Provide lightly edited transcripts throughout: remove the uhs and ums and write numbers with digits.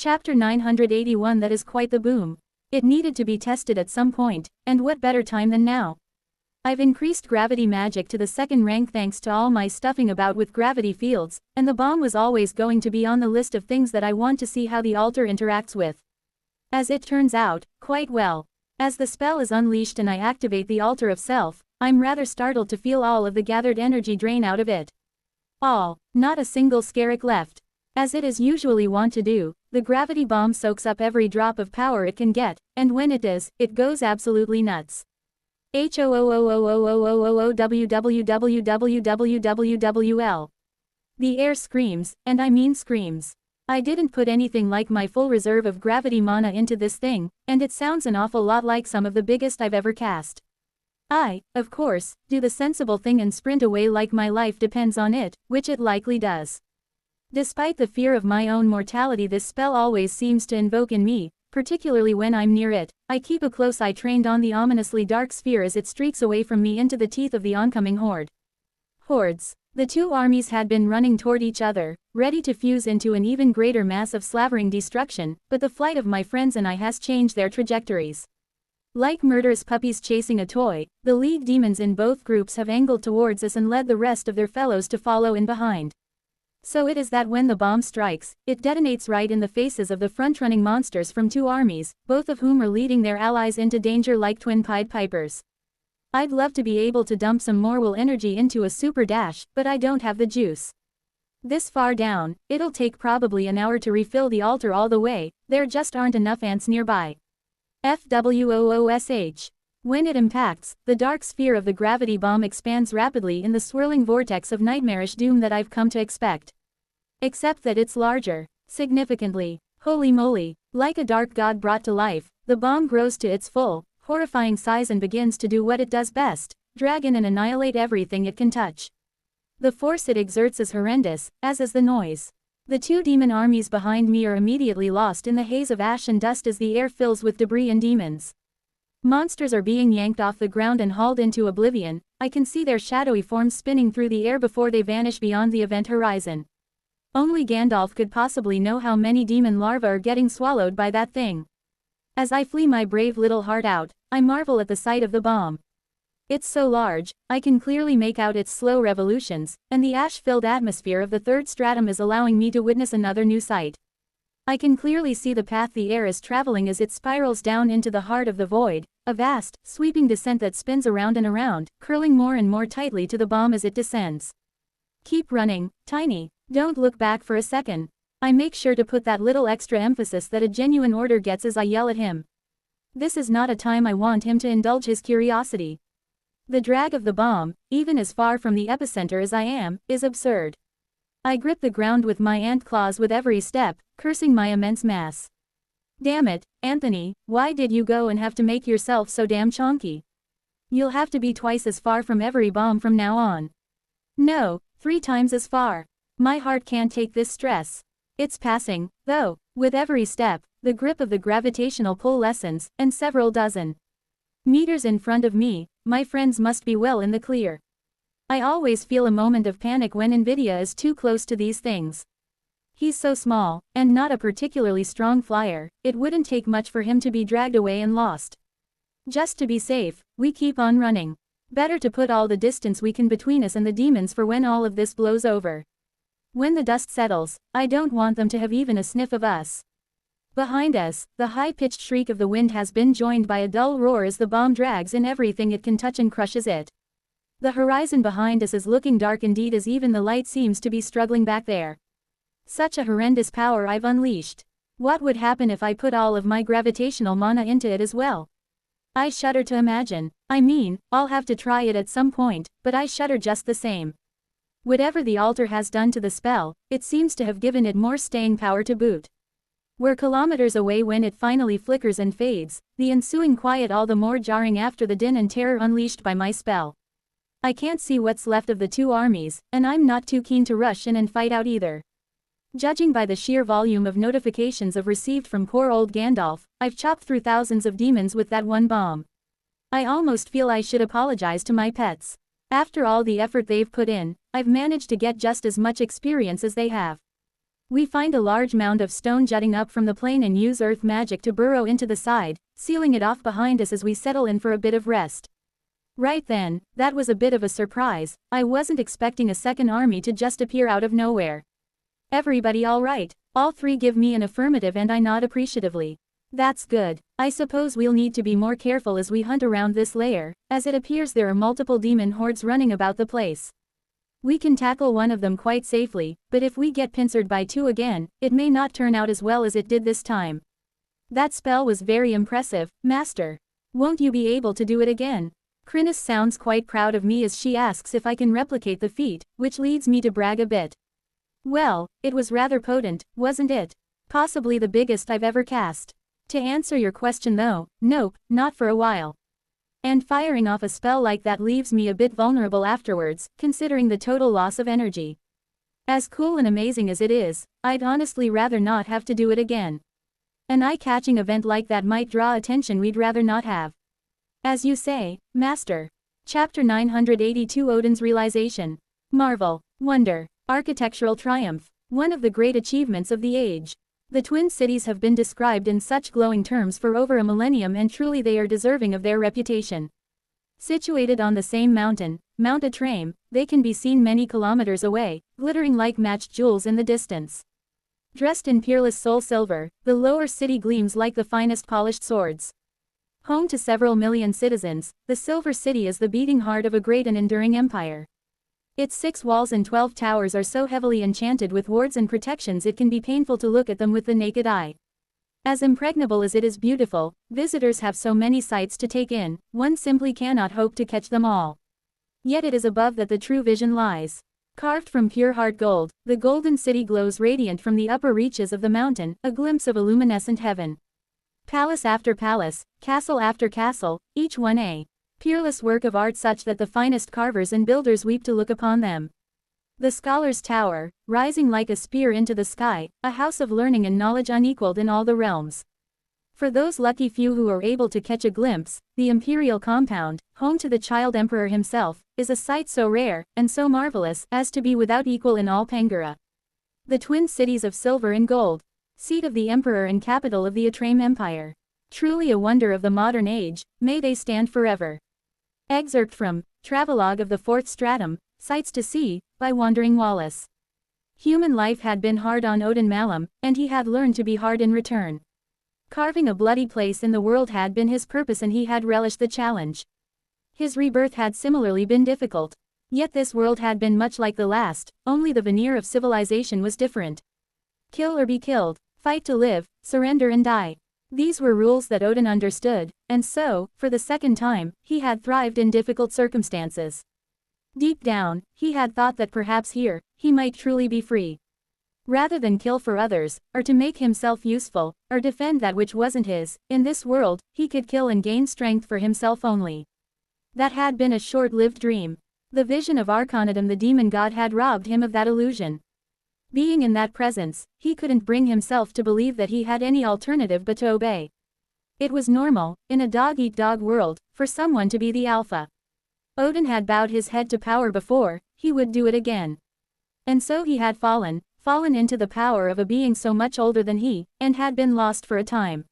Chapter 981. That is quite the boom. It needed to be tested at some point, and what better time than now? I've increased gravity magic to the second rank thanks to all my stuffing about with gravity fields, and the bomb was always going to be on the list of things that I want to see how the altar interacts with. As it turns out, quite well. As the spell is unleashed and I activate the altar of self, I'm rather startled to feel all of the gathered energy drain out of it. All, not a single skerrick left. As it is usually wont to do, the gravity bomb soaks up every drop of power it can get, and when it does, it goes absolutely nuts. HOOOOOOOOOOWWWWWWWL. The air screams, and I mean screams. I didn't put anything like my full reserve of gravity mana into this thing, and it sounds an awful lot like some of the biggest I've ever cast. I, of course, do the sensible thing and sprint away like my life depends on it, which it likely does. Despite the fear of my own mortality this spell always seems to invoke in me, particularly when I'm near it. I keep a close eye trained on the ominously dark sphere as it streaks away from me into the teeth of the oncoming horde. Hordes. The two armies had been running toward each other, ready to fuse into an even greater mass of slavering destruction, but the flight of my friends and I has changed their trajectories. Like murderous puppies chasing a toy, the league demons in both groups have angled towards us and led the rest of their fellows to follow in behind. So it is that when the bomb strikes, it detonates right in the faces of the front-running monsters from two armies, both of whom are leading their allies into danger like twin Pied Pipers. I'd love to be able to dump some more will energy into a super dash, but I don't have the juice. This far down, it'll take probably an hour to refill the altar all the way, there just aren't enough ants nearby. FWOOSH. When it impacts, the dark sphere of the gravity bomb expands rapidly in the swirling vortex of nightmarish doom that I've come to expect. Except that it's larger. Significantly. Holy moly. Like a dark god brought to life, the bomb grows to its full, horrifying size and begins to do what it does best, drag in and annihilate everything it can touch. The force it exerts is horrendous, as is the noise. The two demon armies behind me are immediately lost in the haze of ash and dust as the air fills with debris and demons. Monsters are being yanked off the ground and hauled into oblivion. I can see their shadowy forms spinning through the air before they vanish beyond the event horizon. Only Gandalf could possibly know how many demon larvae are getting swallowed by that thing. As I flee my brave little heart out, I marvel at the sight of the bomb. It's so large, I can clearly make out its slow revolutions, and the ash-filled atmosphere of the third stratum is allowing me to witness another new sight. I can clearly see the path the air is traveling as it spirals down into the heart of the void, a vast, sweeping descent that spins around and around, curling more and more tightly to the bomb as it descends. Keep running, Tiny. Don't look back for a second. I make sure to put that little extra emphasis that a genuine order gets as I yell at him. This is not a time I want him to indulge his curiosity. The drag of the bomb, even as far from the epicenter as I am, is absurd. I grip the ground with my ant claws with every step, cursing my immense mass. Damn it, Anthony, why did you go and have to make yourself so damn chonky? You'll have to be twice as far from every bomb from now on. No, 3 times as far. My heart can't take this stress. It's passing, though, with every step, the grip of the gravitational pull lessens, and several dozen meters in front of me, my friends must be well in the clear. I always feel a moment of panic when Nvidia is too close to these things. He's so small, and not a particularly strong flyer, it wouldn't take much for him to be dragged away and lost. Just to be safe, we keep on running. Better to put all the distance we can between us and the demons for when all of this blows over. When the dust settles, I don't want them to have even a sniff of us. Behind us, the high-pitched shriek of the wind has been joined by a dull roar as the bomb drags in everything it can touch and crushes it. The horizon behind us is looking dark indeed as even the light seems to be struggling back there. Such a horrendous power I've unleashed. What would happen if I put all of my gravitational mana into it as well? I shudder to imagine. I mean, I'll have to try it at some point, but I shudder just the same. Whatever the altar has done to the spell, it seems to have given it more staying power to boot. We're kilometers away when it finally flickers and fades, the ensuing quiet all the more jarring after the din and terror unleashed by my spell. I can't see what's left of the two armies, and I'm not too keen to rush in and fight out either. Judging by the sheer volume of notifications I've received from poor old Gandalf, I've chopped through thousands of demons with that one bomb. I almost feel I should apologize to my pets. After all the effort they've put in, I've managed to get just as much experience as they have. We find a large mound of stone jutting up from the plain and use earth magic to burrow into the side, sealing it off behind us as we settle in for a bit of rest. Right then, that was a bit of a surprise. I wasn't expecting a second army to just appear out of nowhere. Everybody all right? All three give me an affirmative and I nod appreciatively. That's good. I suppose we'll need to be more careful as we hunt around this lair, as it appears there are multiple demon hordes running about the place. We can tackle one of them quite safely, but if we get pincered by two again, it may not turn out as well as it did this time. That spell was very impressive, Master. Won't you be able to do it again? Chrysalis sounds quite proud of me as she asks if I can replicate the feat, which leads me to brag a bit. Well, it was rather potent, wasn't it? Possibly the biggest I've ever cast. To answer your question though, nope, not for a while. And firing off a spell like that leaves me a bit vulnerable afterwards, considering the total loss of energy. As cool and amazing as it is, I'd honestly rather not have to do it again. An eye-catching event like that might draw attention we'd rather not have. As you say, Master. Chapter 982 Odin's Realization. Marvel, wonder, architectural triumph, one of the great achievements of the age. The Twin Cities have been described in such glowing terms for over a millennium and truly they are deserving of their reputation. Situated on the same mountain, Mount Atraim, they can be seen many kilometers away, glittering like matched jewels in the distance. Dressed in peerless soul silver, the lower city gleams like the finest polished swords. Home to several million citizens, the Silver City is the beating heart of a great and enduring empire. Its 6 walls and 12 towers are so heavily enchanted with wards and protections it can be painful to look at them with the naked eye. As impregnable as it is beautiful, visitors have so many sights to take in, one simply cannot hope to catch them all. Yet it is above that the true vision lies. Carved from pure hard gold, the golden city glows radiant from the upper reaches of the mountain, a glimpse of a luminescent heaven. Palace after palace, castle after castle, each one a peerless work of art such that the finest carvers and builders weep to look upon them. The Scholar's Tower, rising like a spear into the sky, a house of learning and knowledge unequaled in all the realms. For those lucky few who are able to catch a glimpse, the Imperial Compound, home to the Child Emperor himself, is a sight so rare, and so marvelous, as to be without equal in all Pangara. The Twin Cities of silver and gold, seat of the Emperor and capital of the Atraim Empire. Truly a wonder of the modern age, may they stand forever. Excerpt from Travelogue of the Fourth Stratum, Sights to See, by Wandering Wallace. Human life had been hard on Odin Malum, and he had learned to be hard in return. Carving a bloody place in the world had been his purpose and he had relished the challenge. His rebirth had similarly been difficult. Yet this world had been much like the last, only the veneer of civilization was different. Kill or be killed, fight to live, surrender and die. These were rules that Odin understood, and so, for the second time, he had thrived in difficult circumstances. Deep down, he had thought that perhaps here, he might truly be free. Rather than kill for others, or to make himself useful, or defend that which wasn't his, in this world, he could kill and gain strength for himself only. That had been a short-lived dream. The vision of Arcanidum the demon god had robbed him of that illusion. Being in that presence, he couldn't bring himself to believe that he had any alternative but to obey. It was normal, in a dog-eat-dog world, for someone to be the alpha. Odin had bowed his head to power before, he would do it again. And so he had fallen into the power of a being so much older than he, and had been lost for a time.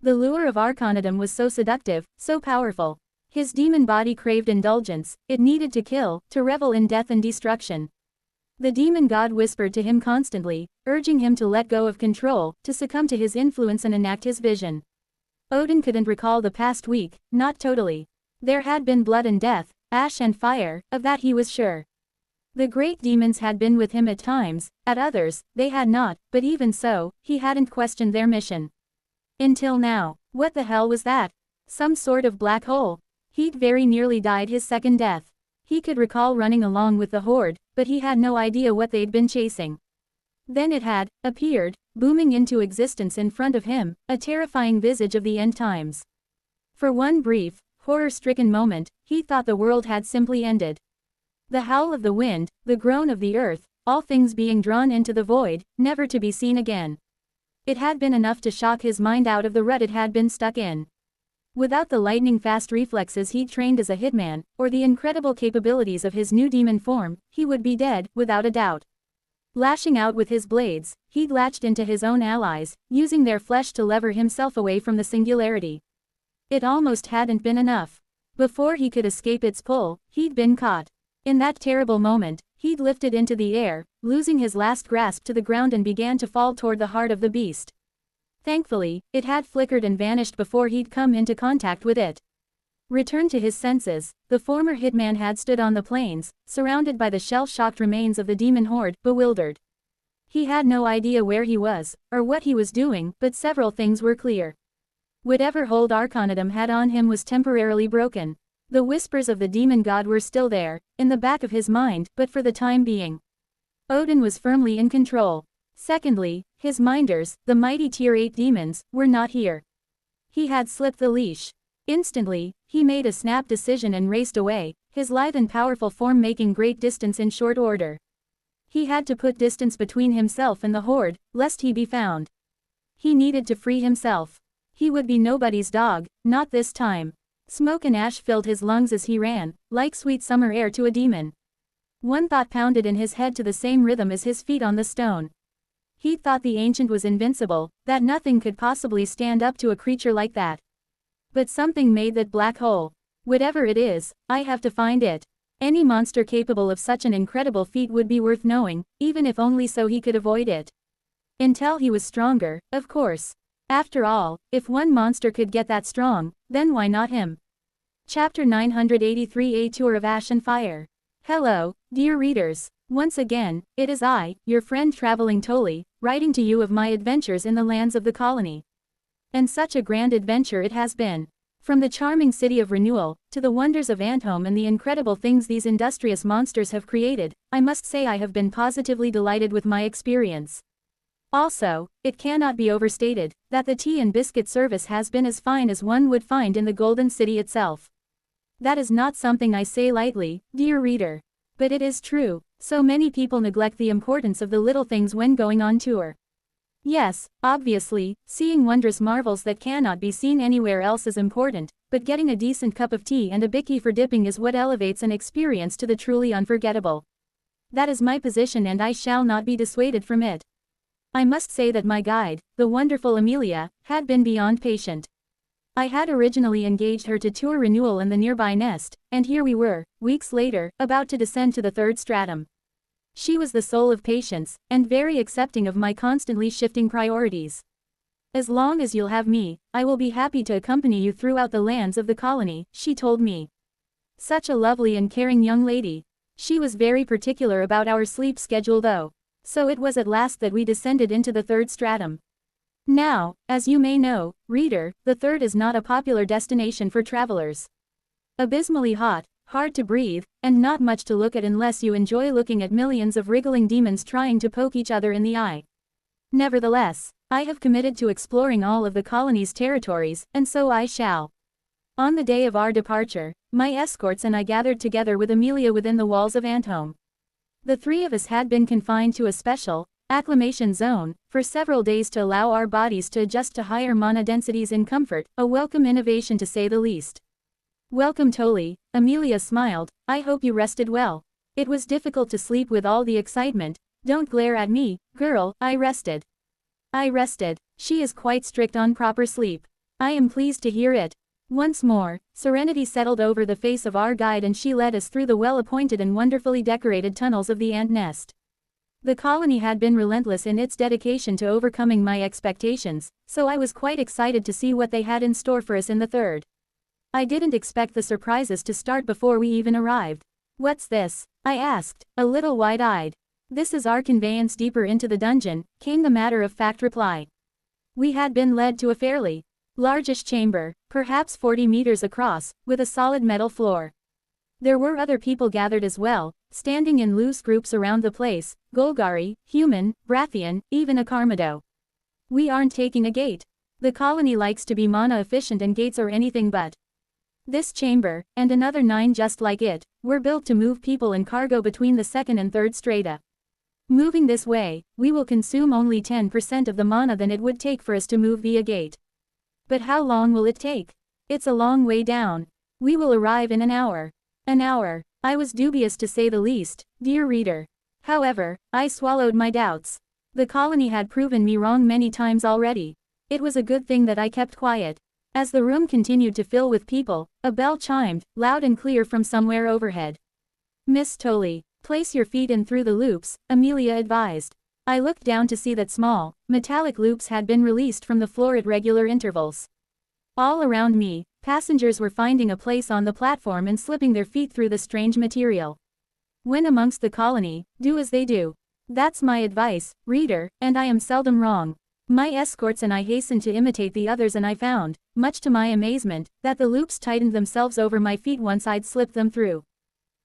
The lure of Arcanidum was so seductive, so powerful. His demon body craved indulgence, it needed to kill, to revel in death and destruction. The demon god whispered to him constantly, urging him to let go of control, to succumb to his influence and enact his vision. Odin couldn't recall the past week, not totally. There had been blood and death, ash and fire, of that he was sure. The great demons had been with him at times, at others, they had not, but even so, he hadn't questioned their mission. Until now, what the hell was that? Some sort of black hole. He'd very nearly died his second death. He could recall running along with the horde, but he had no idea what they'd been chasing. Then it had appeared, booming into existence in front of him, a terrifying visage of the end times. For one brief, horror-stricken moment, he thought the world had simply ended. The howl of the wind, the groan of the earth, all things being drawn into the void, never to be seen again. It had been enough to shock his mind out of the rut it had been stuck in. Without the lightning-fast reflexes he'd trained as a hitman, or the incredible capabilities of his new demon form, he would be dead, without a doubt. Lashing out with his blades, he latched into his own allies, using their flesh to lever himself away from the singularity. It almost hadn't been enough. Before he could escape its pull, he'd been caught. In that terrible moment, he'd lifted into the air, losing his last grasp to the ground and began to fall toward the heart of the beast. Thankfully, it had flickered and vanished before he'd come into contact with it. Returned to his senses, the former hitman had stood on the plains, surrounded by the shell-shocked remains of the demon horde, bewildered. He had no idea where he was, or what he was doing, but several things were clear. Whatever hold Arcanidum had on him was temporarily broken. The whispers of the demon god were still there, in the back of his mind, but for the time being, Odin was firmly in control. Secondly, his minders, the mighty Tier 8 demons, were not here. He had slipped the leash. Instantly, he made a snap decision and raced away, his lithe and powerful form making great distance in short order. He had to put distance between himself and the horde, lest he be found. He needed to free himself. He would be nobody's dog, not this time. Smoke and ash filled his lungs as he ran, like sweet summer air to a demon. One thought pounded in his head to the same rhythm as his feet on the stone. He thought the ancient was invincible, that nothing could possibly stand up to a creature like that. But something made that black hole. Whatever it is, I have to find it. Any monster capable of such an incredible feat would be worth knowing, even if only so he could avoid it. Until he was stronger, of course. After all, if one monster could get that strong, then why not him? Chapter 983, A Tour of Ash and Fire. Hello, dear readers. Once again, it is I, your friend Traveling Tolly, writing to you of my adventures in the lands of the colony. And such a grand adventure it has been. From the charming city of Renewal, to the wonders of Antholm and the incredible things these industrious monsters have created, I must say I have been positively delighted with my experience. Also, it cannot be overstated, that the tea and biscuit service has been as fine as one would find in the Golden City itself. That is not something I say lightly, dear reader. But it is true, so many people neglect the importance of the little things when going on tour. Yes, obviously, seeing wondrous marvels that cannot be seen anywhere else is important, but getting a decent cup of tea and a bicky for dipping is what elevates an experience to the truly unforgettable. That is my position and I shall not be dissuaded from it. I must say that my guide, the wonderful Amelia, had been beyond patient. I had originally engaged her to tour Renewal and the nearby nest, and here we were, weeks later, about to descend to the third stratum. She was the soul of patience, and very accepting of my constantly shifting priorities. As long as you'll have me, I will be happy to accompany you throughout the lands of the colony, she told me. Such a lovely and caring young lady. She was very particular about our sleep schedule though. So it was at last that we descended into the third stratum. Now, as you may know, reader, the third is not a popular destination for travelers. Abysmally hot, hard to breathe, and not much to look at unless you enjoy looking at millions of wriggling demons trying to poke each other in the eye. Nevertheless, I have committed to exploring all of the colony's territories, and so I shall. On the day of our departure, my escorts and I gathered together with Amelia within the walls of Antholm. The three of us had been confined to a special, acclimation zone, for several days to allow our bodies to adjust to higher mana densities in comfort, a welcome innovation to say the least. Welcome Tolly, Amelia smiled, I hope you rested well. It was difficult to sleep with all the excitement. Don't glare at me, girl, I rested. I rested. She is quite strict on proper sleep. I am pleased to hear it. Once more, serenity settled over the face of our guide and she led us through the well-appointed and wonderfully decorated tunnels of the ant nest. The colony had been relentless in its dedication to overcoming my expectations, so I was quite excited to see what they had in store for us in the third. I didn't expect the surprises to start before we even arrived. What's this? I asked, a little wide-eyed. This is our conveyance deeper into the dungeon, came the matter-of-fact reply. We had been led to a fairly largish chamber, perhaps 40 meters across, with a solid metal floor. There were other people gathered as well, standing in loose groups around the place, Golgari, human, Brathian, even a Carmado. We aren't taking a gate. The colony likes to be mana efficient and gates are anything but. This chamber, and another 9 just like it, were built to move people and cargo between the second and third strata. Moving this way, we will consume only 10% of the mana than it would take for us to move via gate. But how long will it take? It's a long way down. We will arrive in an hour. An hour. I was dubious to say the least, dear reader. However, I swallowed my doubts. The colony had proven me wrong many times already. It was a good thing that I kept quiet. As the room continued to fill with people, a bell chimed, loud and clear from somewhere overhead. "Miss Tolley, place your feet in through the loops," Amelia advised. I looked down to see that small, metallic loops had been released from the floor at regular intervals. All around me, passengers were finding a place on the platform and slipping their feet through the strange material. When amongst the colony, do as they do. That's my advice, reader, and I am seldom wrong. My escorts and I hastened to imitate the others, and I found, much to my amazement, that the loops tightened themselves over my feet once I'd slipped them through.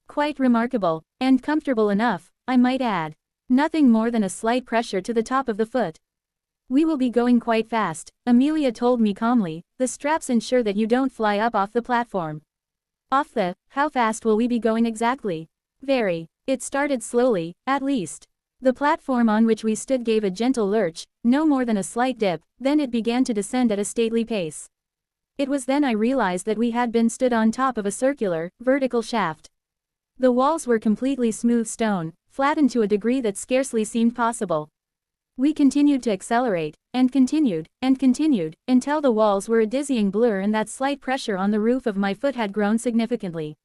Quite remarkable, and comfortable enough, I might add. Nothing more than a slight pressure to the top of the foot. "We will be going quite fast," Amelia told me calmly. "The straps ensure that you don't fly up off the platform." How fast will we be going exactly?" "Very. It started slowly, at least. The platform on which we stood gave a gentle lurch, no more than a slight dip, then it began to descend at a stately pace. It was then I realized that we had been stood on top of a circular, vertical shaft. The walls were completely smooth stone, flattened to a degree that scarcely seemed possible. We continued to accelerate, and continued, until the walls were a dizzying blur and that slight pressure on the roof of my foot had grown significantly.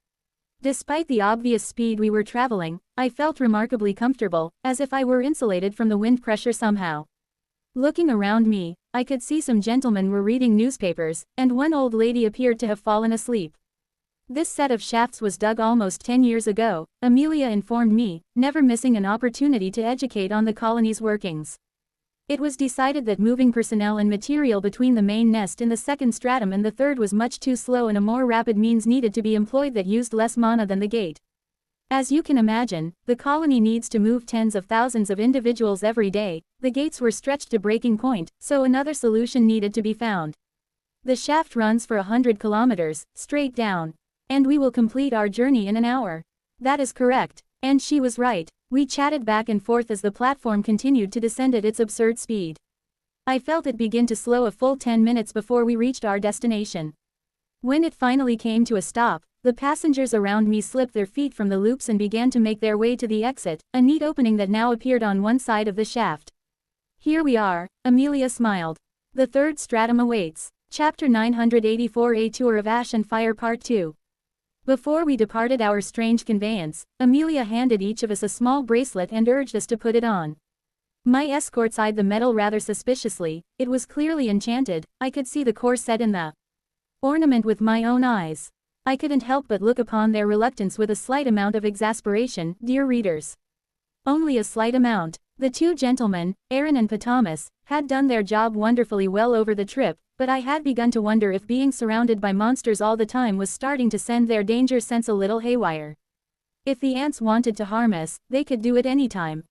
Despite the obvious speed we were traveling, I felt remarkably comfortable, as if I were insulated from the wind pressure somehow. Looking around me, I could see some gentlemen were reading newspapers, and one old lady appeared to have fallen asleep. This set of shafts was dug almost 10 years ago, Amelia informed me, never missing an opportunity to educate on the colony's workings. It was decided that moving personnel and material between the main nest in the second stratum and the third was much too slow, and a more rapid means needed to be employed that used less mana than the gate. As you can imagine, the colony needs to move tens of thousands of individuals every day. The gates were stretched to breaking point, so another solution needed to be found. The shaft runs for 100 kilometers, straight down. "And we will complete our journey in an hour." "That is correct." And she was right. We chatted back and forth as the platform continued to descend at its absurd speed. I felt it begin to slow a full 10 minutes before we reached our destination. When it finally came to a stop, the passengers around me slipped their feet from the loops and began to make their way to the exit, a neat opening that now appeared on one side of the shaft. "Here we are," Amelia smiled. "The third stratum awaits." Chapter 984, A Tour of Ash and Fire Part 2. Before we departed our strange conveyance, Amelia handed each of us a small bracelet and urged us to put it on. My escorts eyed the metal rather suspiciously. It was clearly enchanted. I could see the core set in the ornament with my own eyes. I couldn't help but look upon their reluctance with a slight amount of exasperation, dear readers. Only a slight amount. The two gentlemen, Aaron and Patamas, had done their job wonderfully well over the trip, but I had begun to wonder if being surrounded by monsters all the time was starting to send their danger sense a little haywire. If the ants wanted to harm us, they could do it anytime.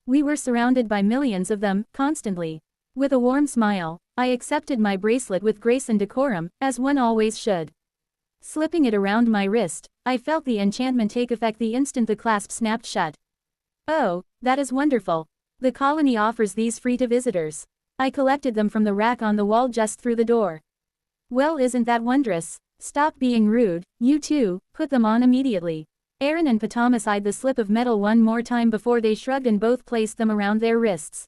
We were surrounded by millions of them, constantly. With a warm smile, I accepted my bracelet with grace and decorum, as one always should. Slipping it around my wrist, I felt the enchantment take effect the instant the clasp snapped shut. "Oh, that is wonderful. The colony offers these free to visitors." I collected them from the rack on the wall just through the door. "Well, isn't that wondrous? Stop being rude, you two, put them on immediately." Aaron and Patamas eyed the slip of metal one more time before they shrugged and both placed them around their wrists.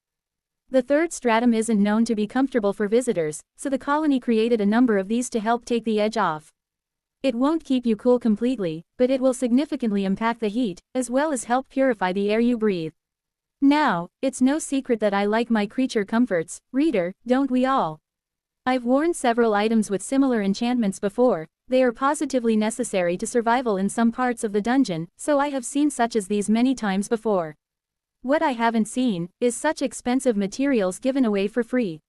The third stratum isn't known to be comfortable for visitors, so the colony created a number of these to help take the edge off. It won't keep you cool completely, but it will significantly impact the heat, as well as help purify the air you breathe. Now, it's no secret that I like my creature comforts, reader, don't we all? I've worn several items with similar enchantments before. They are positively necessary to survival in some parts of the dungeon, so I have seen such as these many times before. What I haven't seen is such expensive materials given away for free.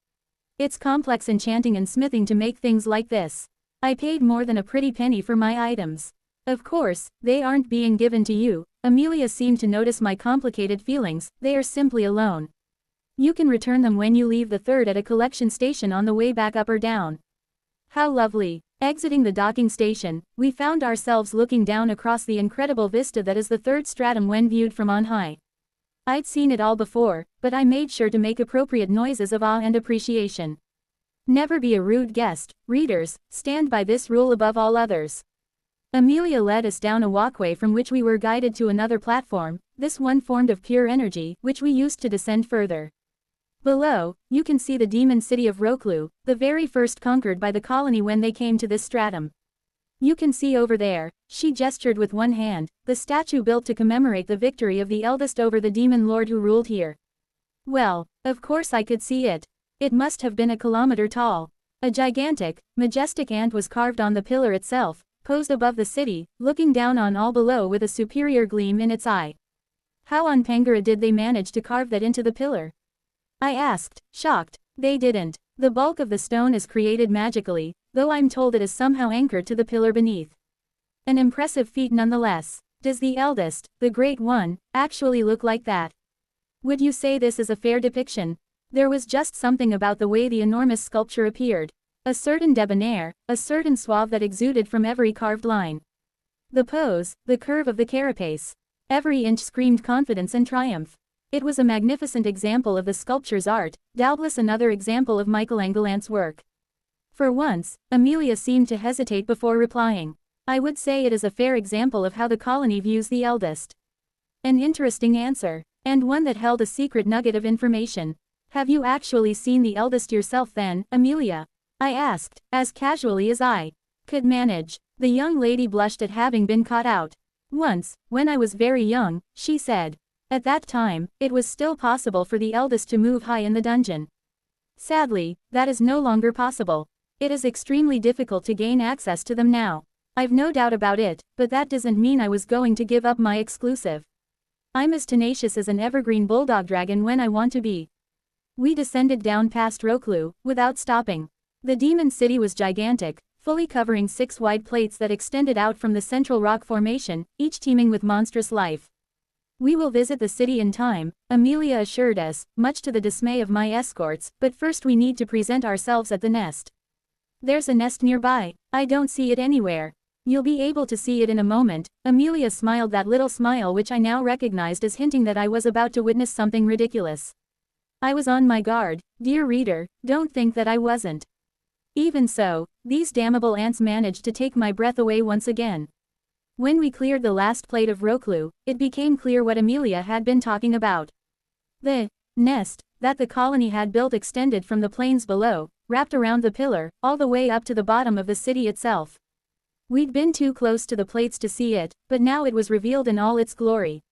It's complex enchanting and smithing to make things like this. I paid more than a pretty penny for my items. Of course, they aren't being given to you. Amelia seemed to notice my complicated feelings. They are simply a loan. You can return them when you leave the third at a collection station on the way back up or down. How lovely. Exiting the docking station, we found ourselves looking down across the incredible vista that is the third stratum when viewed from on high. I'd seen it all before, but I made sure to make appropriate noises of awe and appreciation. Never be a rude guest, readers, stand by this rule above all others. Amelia led us down a walkway from which we were guided to another platform. this one formed of pure energy, which we used to descend further. Below, you can see the demon city of Roklu, the very first conquered by the colony when they came to this stratum. You can see over there, she gestured with one hand, the statue built to commemorate the victory of the eldest over the demon lord who ruled here. Well, of course I could see it. It must have been a kilometer tall. A gigantic, majestic ant was carved on the pillar itself, posed above the city, looking down on all below with a superior gleam in its eye. How on Pangara did they manage to carve that into the pillar? I asked, shocked. They didn't. The bulk of the stone is created magically, though I'm told it is somehow anchored to the pillar beneath. An impressive feat nonetheless. Does the eldest, the great one, actually look like that? Would you say this is a fair depiction? There was just something about the way the enormous sculpture appeared. A certain debonair, a certain suave that exuded from every carved line. The pose, the curve of the carapace. Every inch screamed confidence and triumph. It was a magnificent example of the sculpture's art, doubtless another example of Michelangelo's work. For once, Amelia seemed to hesitate before replying. I would say it is a fair example of how the colony views the eldest. An interesting answer, and one that held a secret nugget of information. Have you actually seen the eldest yourself then, Amelia? I asked, as casually as I could manage. The young lady blushed at having been caught out. Once, when I was very young, she said. At that time, it was still possible for the eldest to move high in the dungeon. Sadly, that is no longer possible. It is extremely difficult to gain access to them now. I've no doubt about it, but that doesn't mean I was going to give up my exclusive. I'm as tenacious as an evergreen bulldog dragon when I want to be. We descended down past Roklu, without stopping. The demon city was gigantic, fully covering 6 wide plates that extended out from the central rock formation, each teeming with monstrous life. We will visit the city in time, Amelia assured us, much to the dismay of my escorts, but first we need to present ourselves at the nest. There's a nest nearby. I don't see it anywhere. You'll be able to see it in a moment. Amelia smiled that little smile which I now recognized as hinting that I was about to witness something ridiculous. I was on my guard, dear reader, don't think that I wasn't. Even so, these damnable ants managed to take my breath away once again. When we cleared the last plate of Roklu, it became clear what Amelia had been talking about. The nest that the colony had built extended from the plains below, wrapped around the pillar, all the way up to the bottom of the city itself. We'd been too close to the plates to see it, but now it was revealed in all its glory.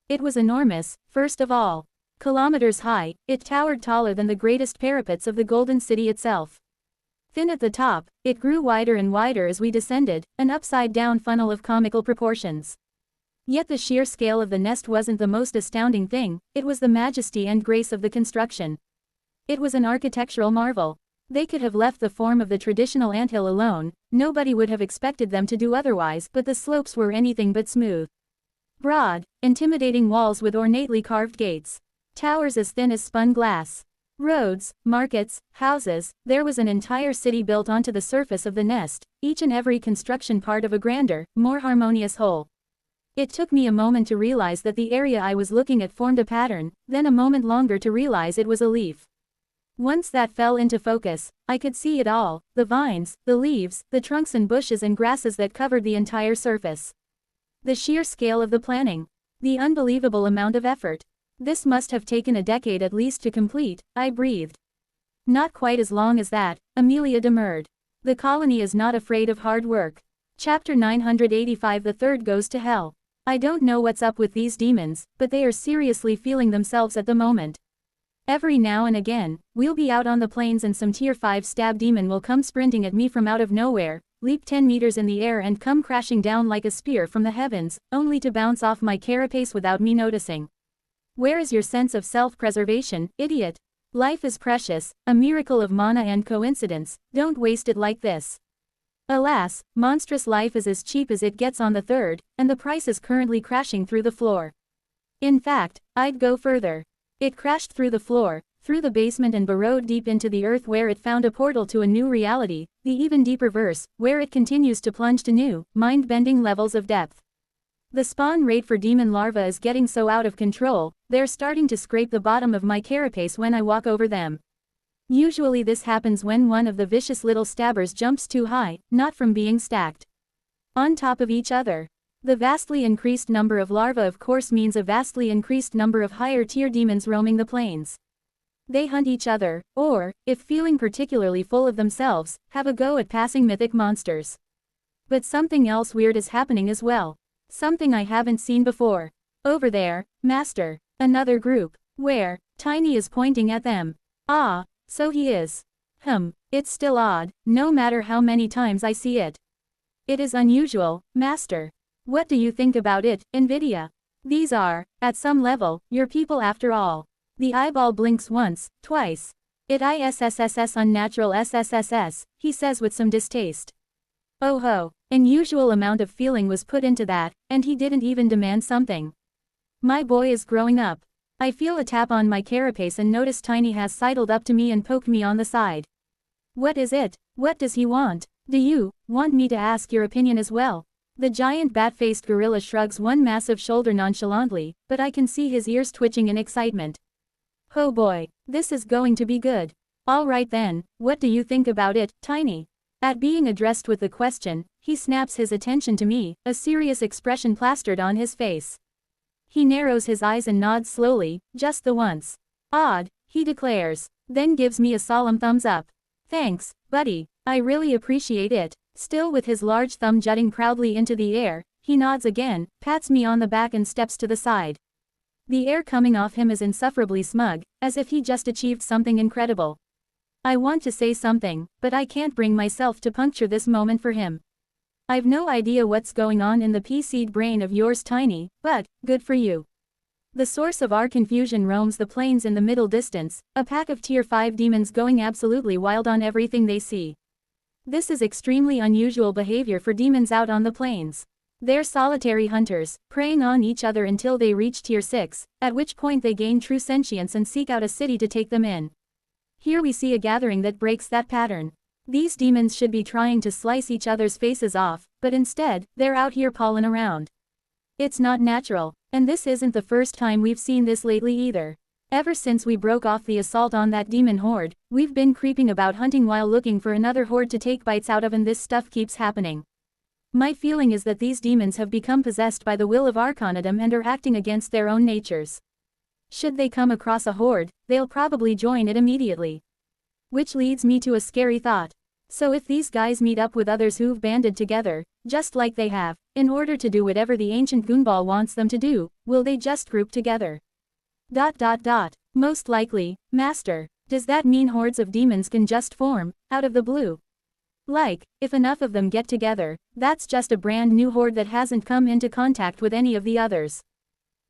It was enormous, first of all. Kilometers high, it towered taller than the greatest parapets of the Golden City itself. Thin at the top, it grew wider and wider as we descended, an upside-down funnel of comical proportions. Yet the sheer scale of the nest wasn't the most astounding thing, it was the majesty and grace of the construction. It was an architectural marvel. They could have left the form of the traditional anthill alone, nobody would have expected them to do otherwise, but the slopes were anything but smooth. Broad, intimidating walls with ornately carved gates. Towers as thin as spun glass. Roads, markets, houses, there was an entire city built onto the surface of the nest, each and every construction part of a grander, more harmonious whole. It took me a moment to realize that the area I was looking at formed a pattern, then a moment longer to realize it was a leaf. Once that fell into focus, I could see it all, the vines, the leaves, the trunks and bushes and grasses that covered the entire surface. The sheer scale of the planning. The unbelievable amount of effort. This must have taken a decade at least to complete, I breathed. Not quite as long as that, Amelia demurred. The colony is not afraid of hard work. Chapter 985. The third goes to hell. I don't know what's up with these demons, but they are seriously feeling themselves at the moment. Every now and again, we'll be out on the plains and some tier 5 stab demon will come sprinting at me from out of nowhere, leap 10 meters in the air and come crashing down like a spear from the heavens, only to bounce off my carapace without me noticing. Where is your sense of self-preservation, idiot? Life is precious, a miracle of mana and coincidence, don't waste it like this. Alas, monstrous life is as cheap as it gets on the third, and the price is currently crashing through the floor. In fact, I'd go further. It crashed through the floor, through the basement and burrowed deep into the earth where it found a portal to a new reality, the even deeper verse, where it continues to plunge to new, mind-bending levels of depth. The spawn rate for demon larvae is getting so out of control, they're starting to scrape the bottom of my carapace when I walk over them. Usually this happens when one of the vicious little stabbers jumps too high, not from being stacked on top of each other. The vastly increased number of larvae of course means a vastly increased number of higher tier demons roaming the plains. They hunt each other, or, if feeling particularly full of themselves, have a go at passing mythic monsters. But something else weird is happening as well. Something I haven't seen before. Over there, Master. Another group. Where? Tiny is pointing at them. Ah, so he is. It's still odd, no matter how many times I see it. It is unusual, Master. What do you think about it, Nvidia? These are, at some level, your people after all. The eyeball blinks once, twice. It ISSSS unnatural SSSS, he says with some distaste. Oh ho, unusual amount of feeling was put into that, and he didn't even demand something. My boy is growing up. I feel a tap on my carapace and notice Tiny has sidled up to me and poked me on the side. What is it? What does he want? Do you want me to ask your opinion as well? The giant bat-faced gorilla shrugs one massive shoulder nonchalantly, but I can see his ears twitching in excitement. Oh boy, this is going to be good. All right then, what do you think about it, Tiny? At being addressed with the question, he snaps his attention to me, a serious expression plastered on his face. He narrows his eyes and nods slowly, just the once. Odd, he declares, then gives me a solemn thumbs up. Thanks, buddy, I really appreciate it. Still with his large thumb jutting proudly into the air, he nods again, pats me on the back and steps to the side. The air coming off him is insufferably smug, as if he just achieved something incredible. I want to say something, but I can't bring myself to puncture this moment for him. I've no idea what's going on in the pea-seed brain of yours, Tiny, but, good for you. The source of our confusion roams the plains in the middle distance, a pack of tier 5 demons going absolutely wild on everything they see. This is extremely unusual behavior for demons out on the plains. They're solitary hunters, preying on each other until they reach tier 6, at which point they gain true sentience and seek out a city to take them in. Here we see a gathering that breaks that pattern. These demons should be trying to slice each other's faces off, but instead, they're out here pawing around. It's not natural, and this isn't the first time we've seen this lately either. Ever since we broke off the assault on that demon horde, we've been creeping about hunting while looking for another horde to take bites out of, and this stuff keeps happening. My feeling is that these demons have become possessed by the will of Arcanidum and are acting against their own natures. Should they come across a horde, they'll probably join it immediately. Which leads me to a scary thought. So if these guys meet up with others who've banded together, just like they have, in order to do whatever the ancient Goonball wants them to do, will they just group together? Most likely, Master. Does that mean hordes of demons can just form, out of the blue? Like, if enough of them get together, that's just a brand new horde that hasn't come into contact with any of the others.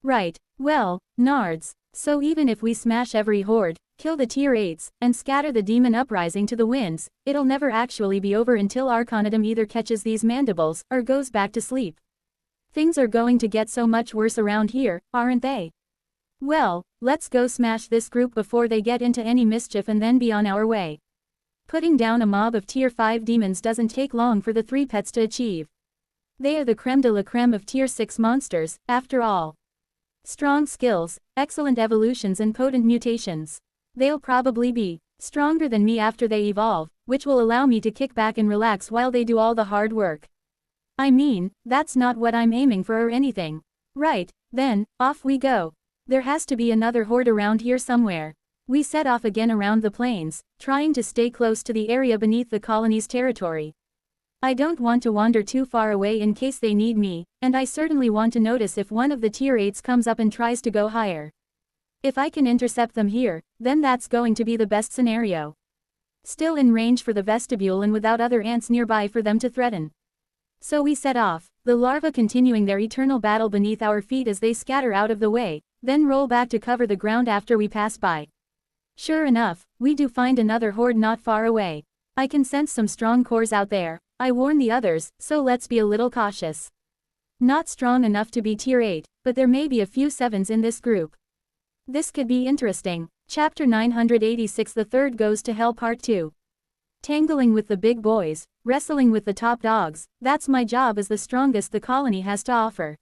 Right, well, Nards, so even if we smash every horde, kill the tier 8s, and scatter the demon uprising to the winds, it'll never actually be over until Arcanidum either catches these mandibles, or goes back to sleep. Things are going to get so much worse around here, aren't they? Well, let's go smash this group before they get into any mischief and then be on our way. Putting down a mob of tier 5 demons doesn't take long for the 3 pets to achieve. They are the creme de la creme of tier 6 monsters, after all. Strong skills, excellent evolutions and potent mutations. They'll probably be stronger than me after they evolve, which will allow me to kick back and relax while they do all the hard work. I mean, that's not what I'm aiming for or anything. Right, then, off we go. There has to be another horde around here somewhere. We set off again around the plains, trying to stay close to the area beneath the colony's territory. I don't want to wander too far away in case they need me, and I certainly want to notice if one of the tier 8s comes up and tries to go higher. If I can intercept them here, then that's going to be the best scenario. Still in range for the vestibule and without other ants nearby for them to threaten. So we set off, the larvae continuing their eternal battle beneath our feet as they scatter out of the way, then roll back to cover the ground after we pass by. Sure enough, we do find another horde not far away. I can sense some strong cores out there. I warn the others, so let's be a little cautious. Not strong enough to be tier 8, but there may be a few 7s in this group. This could be interesting. Chapter 986 The Third Goes to Hell Part 2. Tangling with the big boys, wrestling with the top dogs, that's my job as the strongest the colony has to offer.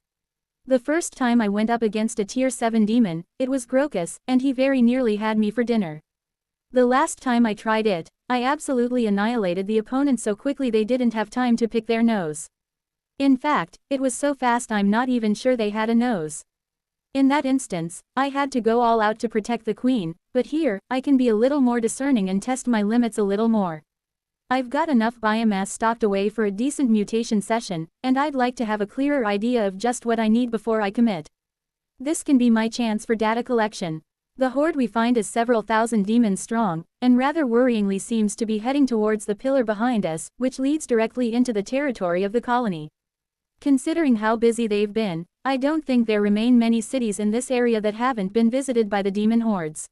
The first time I went up against a tier 7 demon, it was Grokus, and he very nearly had me for dinner. The last time I tried it, I absolutely annihilated the opponent so quickly they didn't have time to pick their nose. In fact, it was so fast I'm not even sure they had a nose. In that instance, I had to go all out to protect the queen, but here, I can be a little more discerning and test my limits a little more. I've got enough biomass stocked away for a decent mutation session, and I'd like to have a clearer idea of just what I need before I commit. This can be my chance for data collection. The horde we find is several thousand demons strong, and rather worryingly seems to be heading towards the pillar behind us, which leads directly into the territory of the colony. Considering how busy they've been, I don't think there remain many cities in this area that haven't been visited by the demon hordes.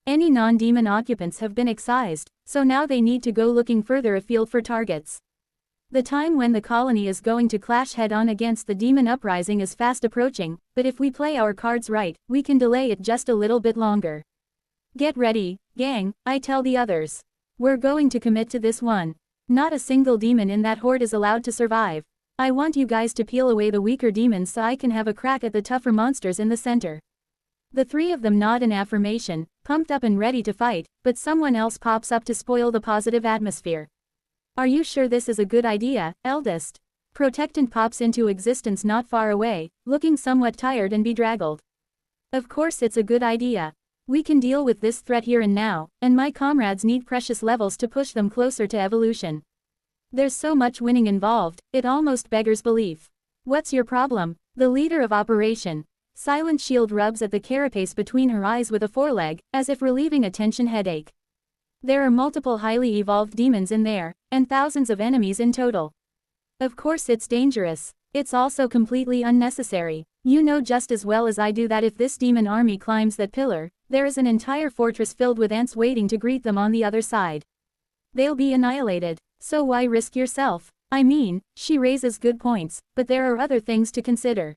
Any non-demon occupants have been excised, so now they need to go looking further afield for targets. The time when the colony is going to clash head-on against the demon uprising is fast approaching, but if we play our cards right, we can delay it just a little bit longer. Get ready, gang, I tell the others. We're going to commit to this one. Not a single demon in that horde is allowed to survive. I want you guys to peel away the weaker demons so I can have a crack at the tougher monsters in the center. The three of them nod in affirmation, pumped up and ready to fight, but someone else pops up to spoil the positive atmosphere. Are you sure this is a good idea, eldest? Protectant pops into existence not far away, looking somewhat tired and bedraggled. Of course it's a good idea. We can deal with this threat here and now, and my comrades need precious levels to push them closer to evolution. There's so much winning involved, it almost beggars belief. What's your problem? The leader of Operation Silent Shield rubs at the carapace between her eyes with a foreleg, as if relieving a tension headache. There are multiple highly evolved demons in there, and thousands of enemies in total. Of course it's dangerous. It's also completely unnecessary. You know just as well as I do that if this demon army climbs that pillar, there is an entire fortress filled with ants waiting to greet them on the other side. They'll be annihilated. So why risk yourself? I mean, she raises good points, but there are other things to consider.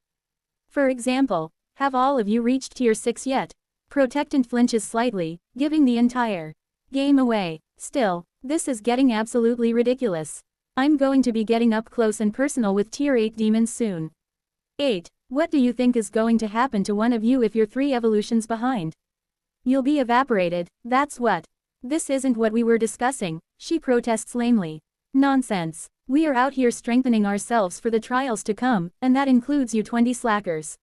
For example, have all of you reached tier 6 yet? Protectant flinches slightly, giving the entire game away. Still, this is getting absolutely ridiculous. I'm going to be getting up close and personal with tier 8 demons soon. 8. What do you think is going to happen to one of you if you're 3 evolutions behind? You'll be evaporated, that's what. This isn't what we were discussing, she protests lamely. Nonsense. We are out here strengthening ourselves for the trials to come, and that includes you 20 slackers.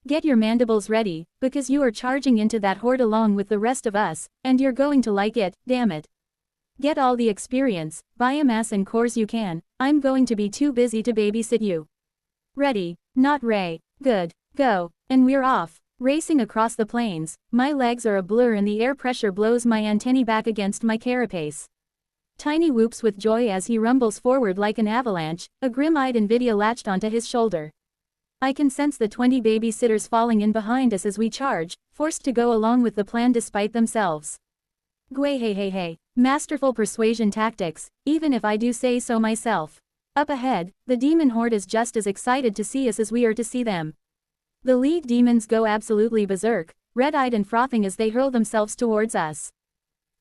Get your mandibles ready, because you are charging into that horde along with the rest of us, and you're going to like it, damn it. Get all the experience, biomass and cores you can, I'm going to be too busy to babysit you. Ready, not Ray. Good, go, and we're off. Racing across the plains, my legs are a blur and the air pressure blows my antennae back against my carapace. Tiny whoops with joy as he rumbles forward like an avalanche, a grim-eyed Nvidia latched onto his shoulder. I can sense the 20 babysitters falling in behind us as we charge, forced to go along with the plan despite themselves. Gway hey hey hey, masterful persuasion tactics, even if I do say so myself. Up ahead, the demon horde is just as excited to see us as we are to see them. The league demons go absolutely berserk, red-eyed and frothing as they hurl themselves towards us.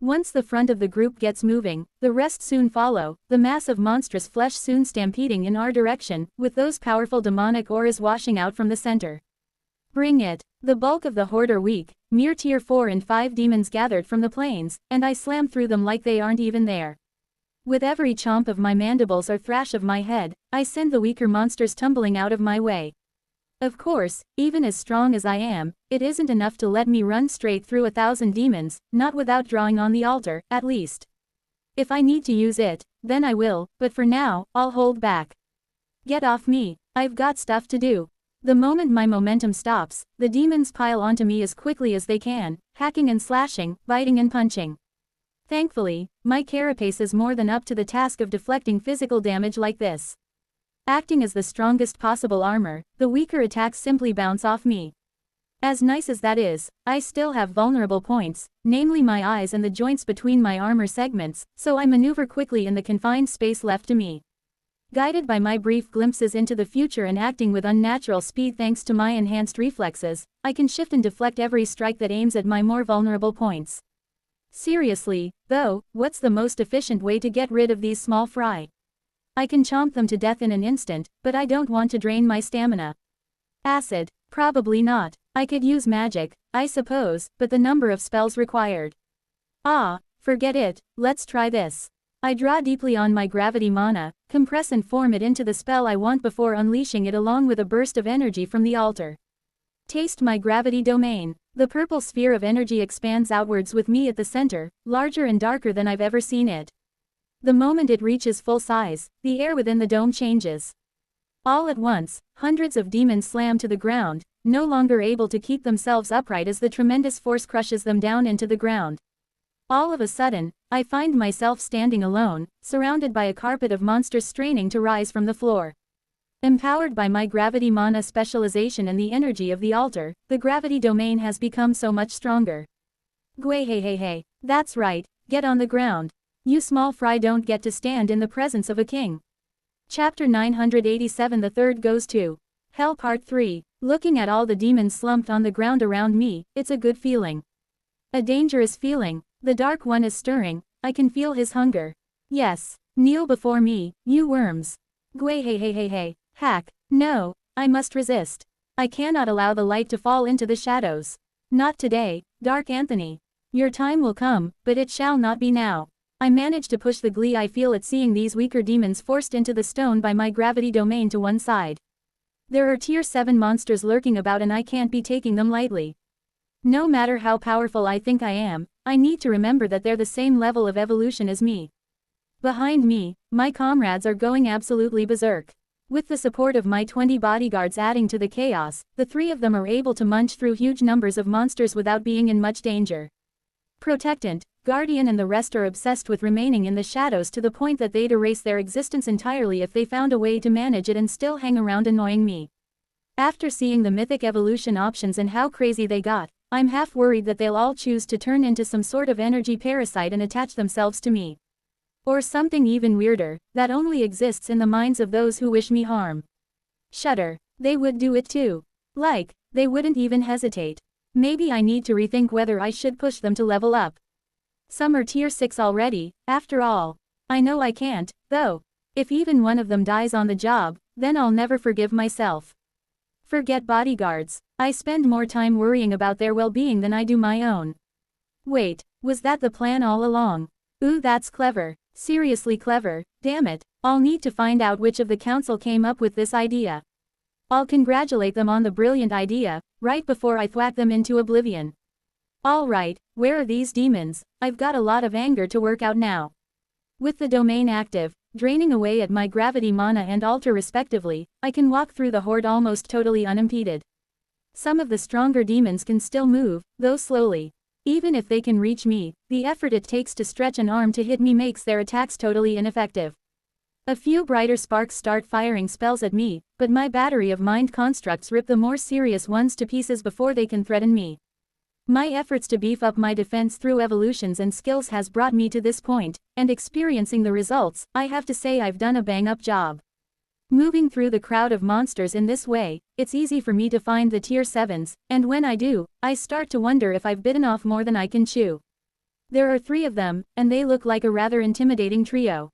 Once the front of the group gets moving, the rest soon follow, the mass of monstrous flesh soon stampeding in our direction, with those powerful demonic auras washing out from the center. Bring it. The bulk of the horde are weak, mere tier 4 and 5 demons gathered from the plains, and I slam through them like they aren't even there. With every chomp of my mandibles or thrash of my head, I send the weaker monsters tumbling out of my way. Of course, even as strong as I am, it isn't enough to let me run straight through 1,000 demons, not without drawing on the altar, at least. If I need to use it, then I will, but for now, I'll hold back. Get off me, I've got stuff to do. The moment my momentum stops, the demons pile onto me as quickly as they can, hacking and slashing, biting and punching. Thankfully, my carapace is more than up to the task of deflecting physical damage like this. Acting as the strongest possible armor, the weaker attacks simply bounce off me. As nice as that is, I still have vulnerable points, namely my eyes and the joints between my armor segments, so I maneuver quickly in the confined space left to me. Guided by my brief glimpses into the future and acting with unnatural speed thanks to my enhanced reflexes, I can shift and deflect every strike that aims at my more vulnerable points. Seriously, though, what's the most efficient way to get rid of these small fry? I can chomp them to death in an instant, but I don't want to drain my stamina. Acid? Probably not. I could use magic, I suppose, but the number of spells required. Ah, forget it, let's try this. I draw deeply on my gravity mana, compress and form it into the spell I want before unleashing it along with a burst of energy from the altar. Taste my gravity domain. The purple sphere of energy expands outwards with me at the center, larger and darker than I've ever seen it. The moment it reaches full size, the air within the dome changes. All at once, hundreds of demons slam to the ground, no longer able to keep themselves upright as the tremendous force crushes them down into the ground. All of a sudden, I find myself standing alone, surrounded by a carpet of monsters straining to rise from the floor. Empowered by my gravity mana specialization and the energy of the altar, the gravity domain has become so much stronger. Gway hey hey hey, that's right, get on the ground. You small fry don't get to stand in the presence of a king. Chapter 987 The Third Goes to Hell Part 3. Looking at all the demons slumped on the ground around me, it's a good feeling. A dangerous feeling. The Dark One is stirring, I can feel his hunger. Yes, kneel before me, you worms. Gway hey hey hey hey, hack, no, I must resist. I cannot allow the light to fall into the shadows. Not today, Dark Anthony. Your time will come, but it shall not be now. I manage to push the glee I feel at seeing these weaker demons forced into the stone by my gravity domain to one side. There are tier 7 monsters lurking about and I can't be taking them lightly. No matter how powerful I think I am, I need to remember that they're the same level of evolution as me. Behind me, my comrades are going absolutely berserk. With the support of my 20 bodyguards adding to the chaos, the 3 of them are able to munch through huge numbers of monsters without being in much danger. Protectant, Guardian and the rest are obsessed with remaining in the shadows to the point that they'd erase their existence entirely if they found a way to manage it and still hang around annoying me. After seeing the mythic evolution options and how crazy they got, I'm half worried that they'll all choose to turn into some sort of energy parasite and attach themselves to me. Or something even weirder, that only exists in the minds of those who wish me harm. Shudder. They would do it too. Like, they wouldn't even hesitate. Maybe I need to rethink whether I should push them to level up. Some are tier 6 already, after all. I know I can't, though. If even one of them dies on the job, then I'll never forgive myself. Forget bodyguards. I spend more time worrying about their well-being than I do my own. Wait, was that the plan all along? Ooh, that's clever. Seriously clever, damn it. I'll need to find out which of the council came up with this idea. I'll congratulate them on the brilliant idea, right before I thwack them into oblivion. Alright, where are these demons? I've got a lot of anger to work out now. With the domain active, draining away at my gravity mana and altar respectively, I can walk through the horde almost totally unimpeded. Some of the stronger demons can still move, though slowly. Even if they can reach me, the effort it takes to stretch an arm to hit me makes their attacks totally ineffective. A few brighter sparks start firing spells at me, but my battery of mind constructs rip the more serious ones to pieces before they can threaten me. My efforts to beef up my defense through evolutions and skills has brought me to this point, and experiencing the results, I have to say I've done a bang-up job. Moving through the crowd of monsters in this way, it's easy for me to find the tier 7s, and when I do, I start to wonder if I've bitten off more than I can chew. There are 3 of them, and they look like a rather intimidating trio.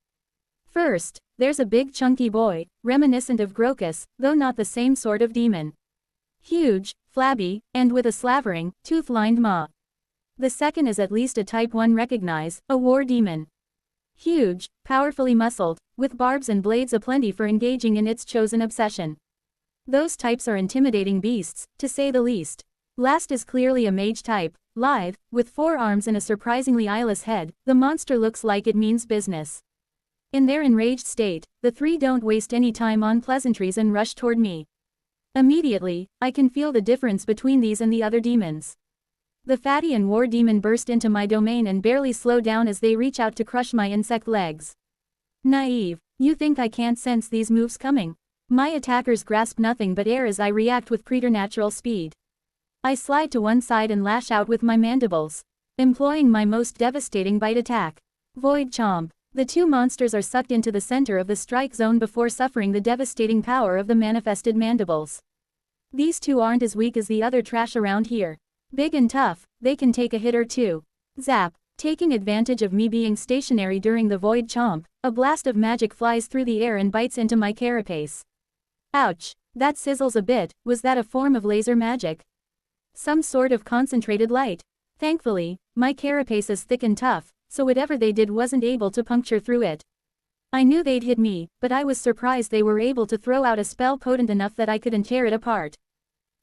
First, there's a big chunky boy, reminiscent of Grokus, though not the same sort of demon. Huge, flabby, and with a slavering, tooth-lined maw. The second is at least a type 1 recognize, a war demon. Huge, powerfully muscled, with barbs and blades aplenty for engaging in its chosen obsession. Those types are intimidating beasts, to say the least. Last is clearly a mage type, lithe, with 4 arms and a surprisingly eyeless head. The monster looks like it means business. In their enraged state, the 3 don't waste any time on pleasantries and rush toward me. Immediately, I can feel the difference between these and the other demons. The fatty and war demon burst into my domain and barely slow down as they reach out to crush my insect legs. Naive, you think I can't sense these moves coming? My attackers grasp nothing but air as I react with preternatural speed. I slide to one side and lash out with my mandibles, employing my most devastating bite attack. Void Chomp. The 2 monsters are sucked into the center of the strike zone before suffering the devastating power of the manifested mandibles. These 2 aren't as weak as the other trash around here. Big and tough, they can take a hit or 2. Zap. Taking advantage of me being stationary during the Void Chomp, a blast of magic flies through the air and bites into my carapace. Ouch. That sizzles a bit. Was that a form of laser magic? Some sort of concentrated light. Thankfully, my carapace is thick and tough, so whatever they did wasn't able to puncture through it. I knew they'd hit me, but I was surprised they were able to throw out a spell potent enough that I couldn't tear it apart.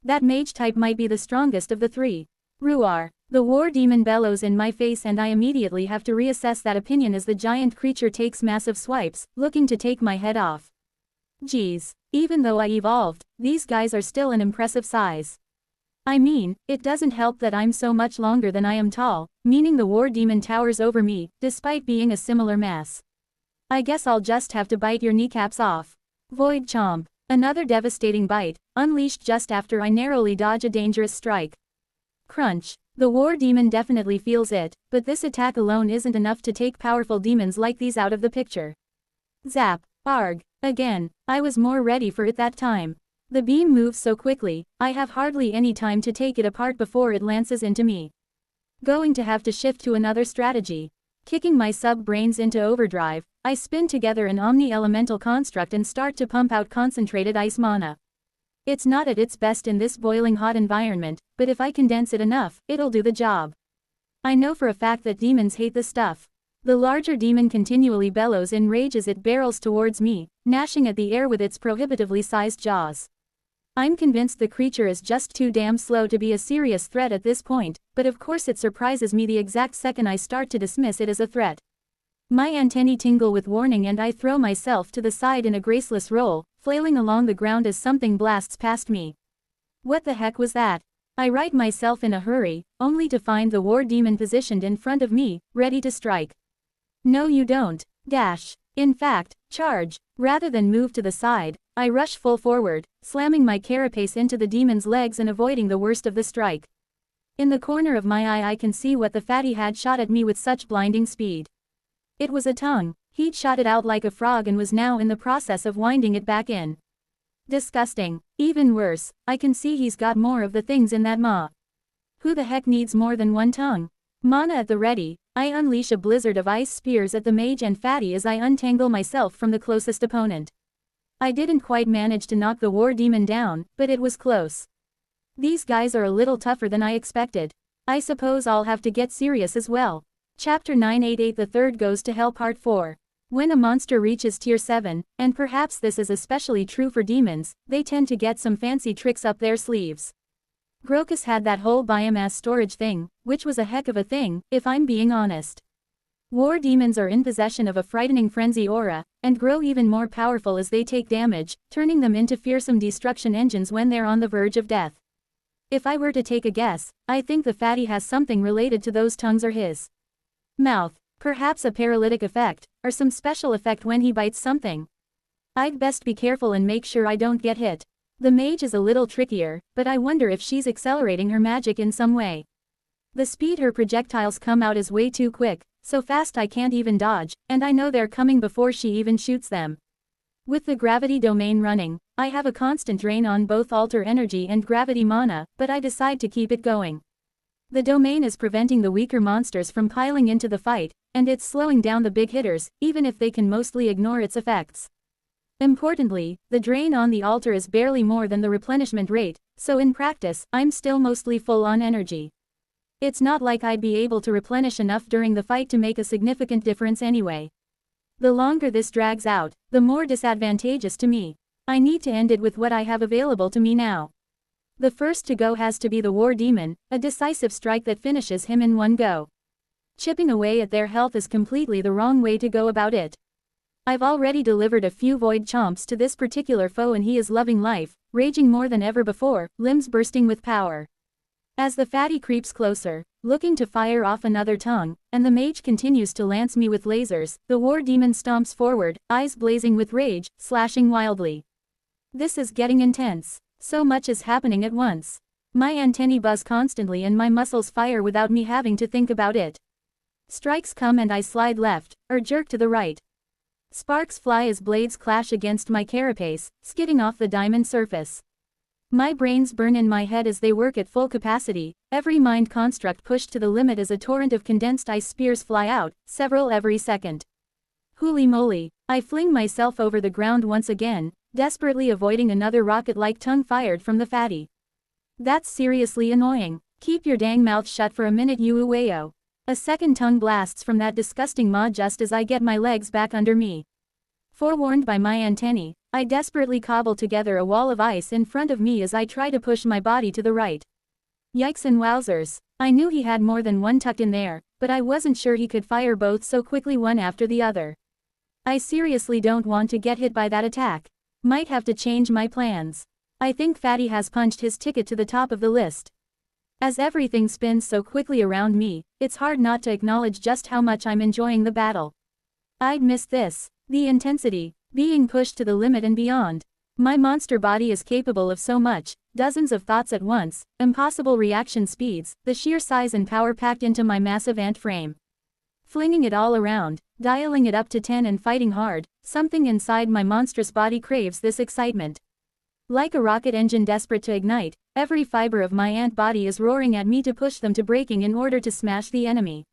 That mage type might be the strongest of the three. Ruar. The war demon bellows in my face and I immediately have to reassess that opinion as the giant creature takes massive swipes, looking to take my head off. Geez. Even though I evolved, these guys are still an impressive size. I mean, it doesn't help that I'm so much longer than I am tall, meaning the war demon towers over me, despite being a similar mass. I guess I'll just have to bite your kneecaps off. Void Chomp. Another devastating bite, unleashed just after I narrowly dodge a dangerous strike. Crunch. The war demon definitely feels it, but this attack alone isn't enough to take powerful demons like these out of the picture. Zap. Arg. Again. I was more ready for it that time. The beam moves so quickly, I have hardly any time to take it apart before it lances into me. Going to have to shift to another strategy. Kicking my sub-brains into overdrive, I spin together an omni-elemental construct and start to pump out concentrated ice mana. It's not at its best in this boiling hot environment, but if I condense it enough, it'll do the job. I know for a fact that demons hate the stuff. The larger demon continually bellows in rage as it barrels towards me, gnashing at the air with its prohibitively sized jaws. I'm convinced the creature is just too damn slow to be a serious threat at this point, but of course it surprises me the exact second I start to dismiss it as a threat. My antennae tingle with warning and I throw myself to the side in a graceless roll, flailing along the ground as something blasts past me. What the heck was that? I right myself in a hurry, only to find the war demon positioned in front of me, ready to strike. No you don't. Dash. In fact, charge. Rather than move to the side, I rush full forward, slamming my carapace into the demon's legs and avoiding the worst of the strike. In the corner of my eye I can see what the fatty had shot at me with such blinding speed. It was a tongue. He'd shot it out like a frog and was now in the process of winding it back in. Disgusting. Even worse, I can see he's got more of the things in that maw. Who the heck needs more than one tongue? Mana at the ready, I unleash a blizzard of ice spears at the mage and fatty as I untangle myself from the closest opponent. I didn't quite manage to knock the war demon down, but it was close. These guys are a little tougher than I expected. I suppose I'll have to get serious as well. Chapter 988 The Third Goes to Hell Part 4. When a monster reaches Tier 7, and perhaps this is especially true for demons, they tend to get some fancy tricks up their sleeves. Grokus had that whole biomass storage thing, which was a heck of a thing, if I'm being honest. War demons are in possession of a frightening frenzy aura, and grow even more powerful as they take damage, turning them into fearsome destruction engines when they're on the verge of death. If I were to take a guess, I think the fatty has something related to those tongues or his mouth, perhaps a paralytic effect, or some special effect when he bites something. I'd best be careful and make sure I don't get hit. The mage is a little trickier, but I wonder if she's accelerating her magic in some way. The speed her projectiles come out is way too quick, so fast I can't even dodge, and I know they're coming before she even shoots them. With the gravity domain running, I have a constant drain on both alter energy and gravity mana, but I decide to keep it going. The domain is preventing the weaker monsters from piling into the fight, and it's slowing down the big hitters, even if they can mostly ignore its effects. Importantly, the drain on the altar is barely more than the replenishment rate, so in practice, I'm still mostly full on energy. It's not like I'd be able to replenish enough during the fight to make a significant difference anyway. The longer this drags out, the more disadvantageous to me. I need to end it with what I have available to me now. The first to go has to be the war demon, a decisive strike that finishes him in one go. Chipping away at their health is completely the wrong way to go about it. I've already delivered a few void chomps to this particular foe and he is loving life, raging more than ever before, limbs bursting with power. As the fatty creeps closer, looking to fire off another tongue, and the mage continues to lance me with lasers, the war demon stomps forward, eyes blazing with rage, slashing wildly. This is getting intense. So much is happening at once. My antennae buzz constantly and my muscles fire without me having to think about it. Strikes come and I slide left, or jerk to the right. Sparks fly as blades clash against my carapace, skidding off the diamond surface. My brains burn in my head as they work at full capacity, every mind construct pushed to the limit as a torrent of condensed ice spears fly out, several every second. Holy moly, I fling myself over the ground once again, desperately avoiding another rocket-like tongue fired from the fatty. That's seriously annoying. Keep your dang mouth shut for a minute, you Uweo. A second tongue blasts from that disgusting maw just as I get my legs back under me. Forewarned by my antennae, I desperately cobble together a wall of ice in front of me as I try to push my body to the right. Yikes and wowzers. I knew he had more than one tucked in there, but I wasn't sure he could fire both so quickly one after the other. I seriously don't want to get hit by that attack. Might have to change my plans. I think Fatty has punched his ticket to the top of the list. As everything spins so quickly around me, it's hard not to acknowledge just how much I'm enjoying the battle. I'd miss this. The intensity, being pushed to the limit and beyond. My monster body is capable of so much, dozens of thoughts at once, impossible reaction speeds, the sheer size and power packed into my massive ant frame. Flinging it all around, dialing it up to 10 and fighting hard, something inside my monstrous body craves this excitement. Like a rocket engine desperate to ignite, every fiber of my ant body is roaring at me to push them to breaking in order to smash the enemy.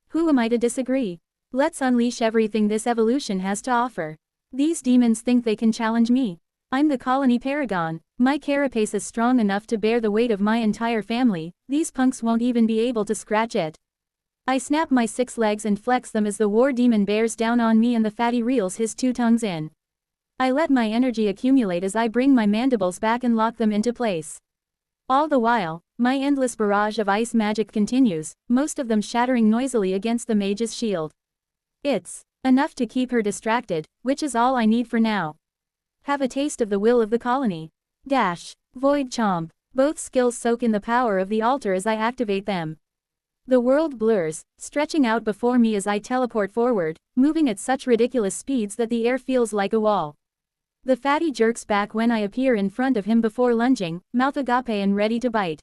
Who am I to disagree? Let's unleash everything this evolution has to offer. These demons think they can challenge me. I'm the colony paragon. My carapace is strong enough to bear the weight of my entire family. These punks won't even be able to scratch it. I snap my 6 legs and flex them as the war demon bears down on me and the fatty reels his 2 tongues in. I let my energy accumulate as I bring my mandibles back and lock them into place. All the while, my endless barrage of ice magic continues, most of them shattering noisily against the mage's shield. It's enough to keep her distracted, which is all I need for now. Have a taste of the will of the colony. Dash. Void Chomp. Both skills soak in the power of the altar as I activate them. The world blurs, stretching out before me as I teleport forward, moving at such ridiculous speeds that the air feels like a wall. The fatty jerks back when I appear in front of him before lunging, mouth agape and ready to bite.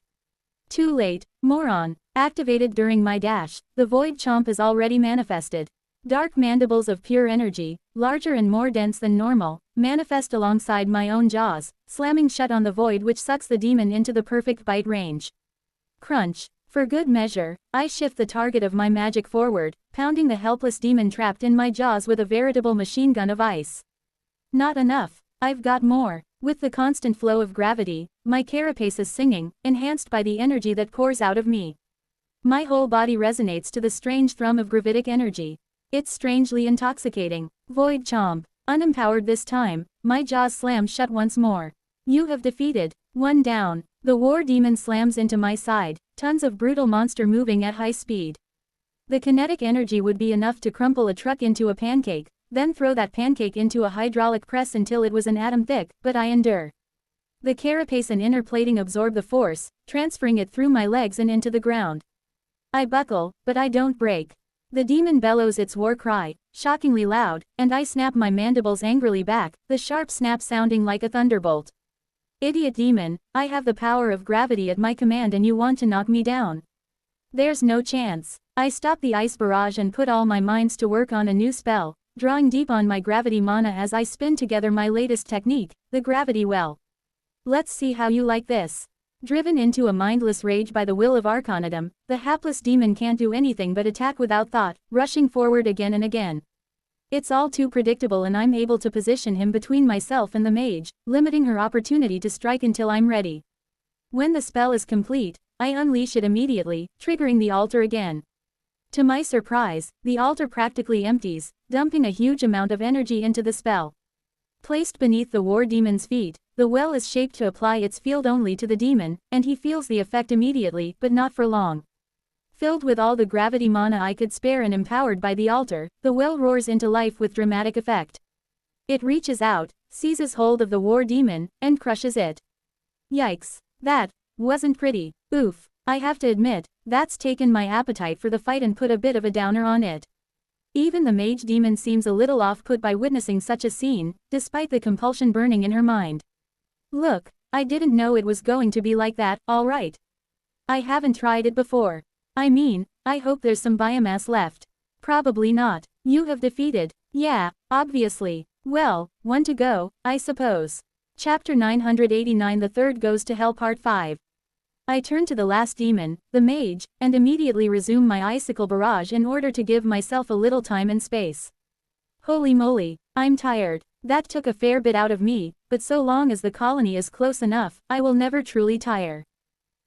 Too late, moron. Activated during my dash, the Void Chomp is already manifested. Dark mandibles of pure energy, larger and more dense than normal, manifest alongside my own jaws, slamming shut on the void which sucks the demon into the perfect bite range. Crunch. For good measure, I shift the target of my magic forward, pounding the helpless demon trapped in my jaws with a veritable machine gun of ice. Not enough. I've got more. With the constant flow of gravity, my carapace is singing, enhanced by the energy that pours out of me. My whole body resonates to the strange thrum of gravitic energy. It's strangely intoxicating. Void Chomp. Unempowered this time, my jaws slam shut once more. You have defeated. One down. The war demon slams into my side, tons of brutal monster moving at high speed. The kinetic energy would be enough to crumple a truck into a pancake, then throw that pancake into a hydraulic press until it was an atom thick, but I endure. The carapace and inner plating absorb the force, transferring it through my legs and into the ground. I buckle, but I don't break. The demon bellows its war cry, shockingly loud, and I snap my mandibles angrily back, the sharp snap sounding like a thunderbolt. Idiot demon, I have the power of gravity at my command and you want to knock me down. There's no chance. I stop the ice barrage and put all my minds to work on a new spell, drawing deep on my gravity mana as I spin together my latest technique, the gravity well. Let's see how you like this. Driven into a mindless rage by the will of Arcanidum, the hapless demon can't do anything but attack without thought, rushing forward again and again. It's all too predictable and I'm able to position him between myself and the mage, limiting her opportunity to strike until I'm ready. When the spell is complete, I unleash it immediately, triggering the altar again. To my surprise, the altar practically empties, dumping a huge amount of energy into the spell. Placed beneath the war demon's feet, the well is shaped to apply its field only to the demon, and he feels the effect immediately, but not for long. Filled with all the gravity mana I could spare and empowered by the altar, the well roars into life with dramatic effect. It reaches out, seizes hold of the war demon, and crushes it. Yikes. That wasn't pretty. Oof. I have to admit, that's taken my appetite for the fight and put a bit of a downer on it. Even the mage demon seems a little off-put by witnessing such a scene, despite the compulsion burning in her mind. Look, I didn't know it was going to be like that, alright. I haven't tried it before. I mean, I hope there's some biomass left. Probably not. You have defeated. Yeah, obviously. Well, one to go, I suppose. Chapter 989 The Third Goes to Hell Part 5. I turn to the last demon, the mage, and immediately resume my icicle barrage in order to give myself a little time and space. Holy moly, I'm tired. That took a fair bit out of me, but so long as the colony is close enough, I will never truly tire.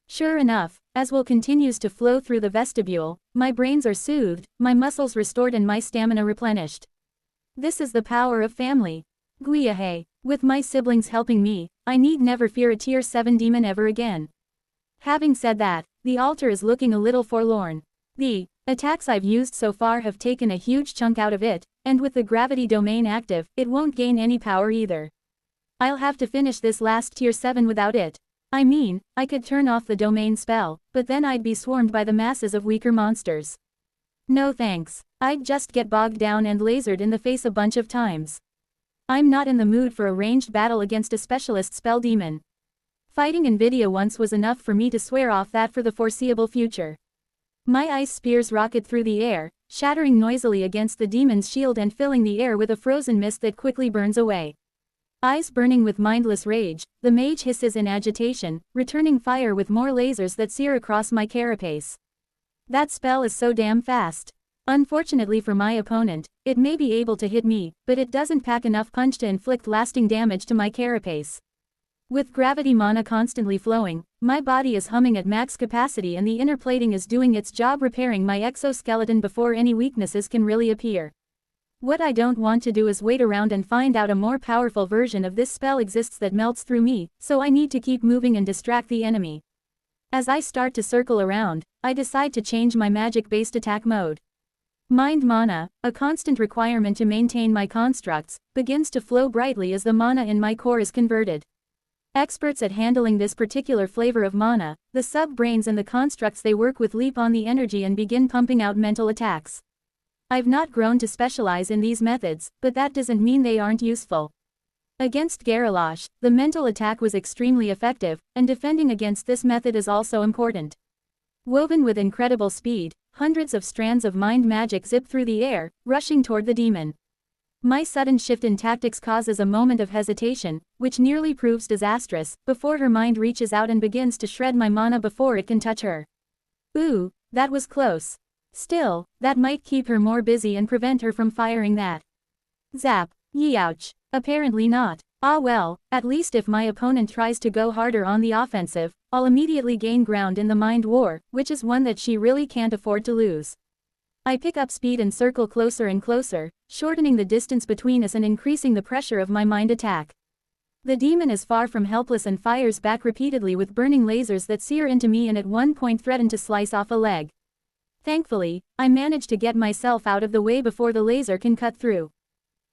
Sure enough, as will continues to flow through the vestibule, my brains are soothed, my muscles restored and my stamina replenished. This is the power of family. Guiahe. With my siblings helping me, I need never fear a tier 7 demon ever again. Having said that, the altar is looking a little forlorn. The attacks I've used so far have taken a huge chunk out of it, and with the gravity domain active, it won't gain any power either. I'll have to finish this last tier 7 without it. I mean, I could turn off the domain spell, but then I'd be swarmed by the masses of weaker monsters. No thanks. I'd just get bogged down and lasered in the face a bunch of times. I'm not in the mood for a ranged battle against a specialist spell demon. Fighting Nvidia once was enough for me to swear off that for the foreseeable future. My ice spears rocket through the air, shattering noisily against the demon's shield and filling the air with a frozen mist that quickly burns away. Eyes burning with mindless rage, the mage hisses in agitation, returning fire with more lasers that sear across my carapace. That spell is so damn fast. Unfortunately for my opponent, it may be able to hit me, but it doesn't pack enough punch to inflict lasting damage to my carapace. With gravity mana constantly flowing, my body is humming at max capacity and the inner plating is doing its job repairing my exoskeleton before any weaknesses can really appear. What I don't want to do is wait around and find out a more powerful version of this spell exists that melts through me, so I need to keep moving and distract the enemy. As I start to circle around, I decide to change my magic-based attack mode. Mind mana, a constant requirement to maintain my constructs, begins to flow brightly as the mana in my core is converted. Experts at handling this particular flavor of mana, the sub-brains and the constructs they work with leap on the energy and begin pumping out mental attacks. I've not grown to specialize in these methods, but that doesn't mean they aren't useful. Against Garalash, the mental attack was extremely effective, and defending against this method is also important. Woven with incredible speed, hundreds of strands of mind magic zip through the air, rushing toward the demon. My sudden shift in tactics causes a moment of hesitation, which nearly proves disastrous, before her mind reaches out and begins to shred my mana before it can touch her. Ooh, that was close. Still, that might keep her more busy and prevent her from firing that. Zap. Yeouch. Apparently not. Ah well, at least if my opponent tries to go harder on the offensive, I'll immediately gain ground in the mind war, which is one that she really can't afford to lose. I pick up speed and circle closer and closer, shortening the distance between us and increasing the pressure of my mind attack. The demon is far from helpless and fires back repeatedly with burning lasers that sear into me and at one point threaten to slice off a leg. Thankfully, I manage to get myself out of the way before the laser can cut through.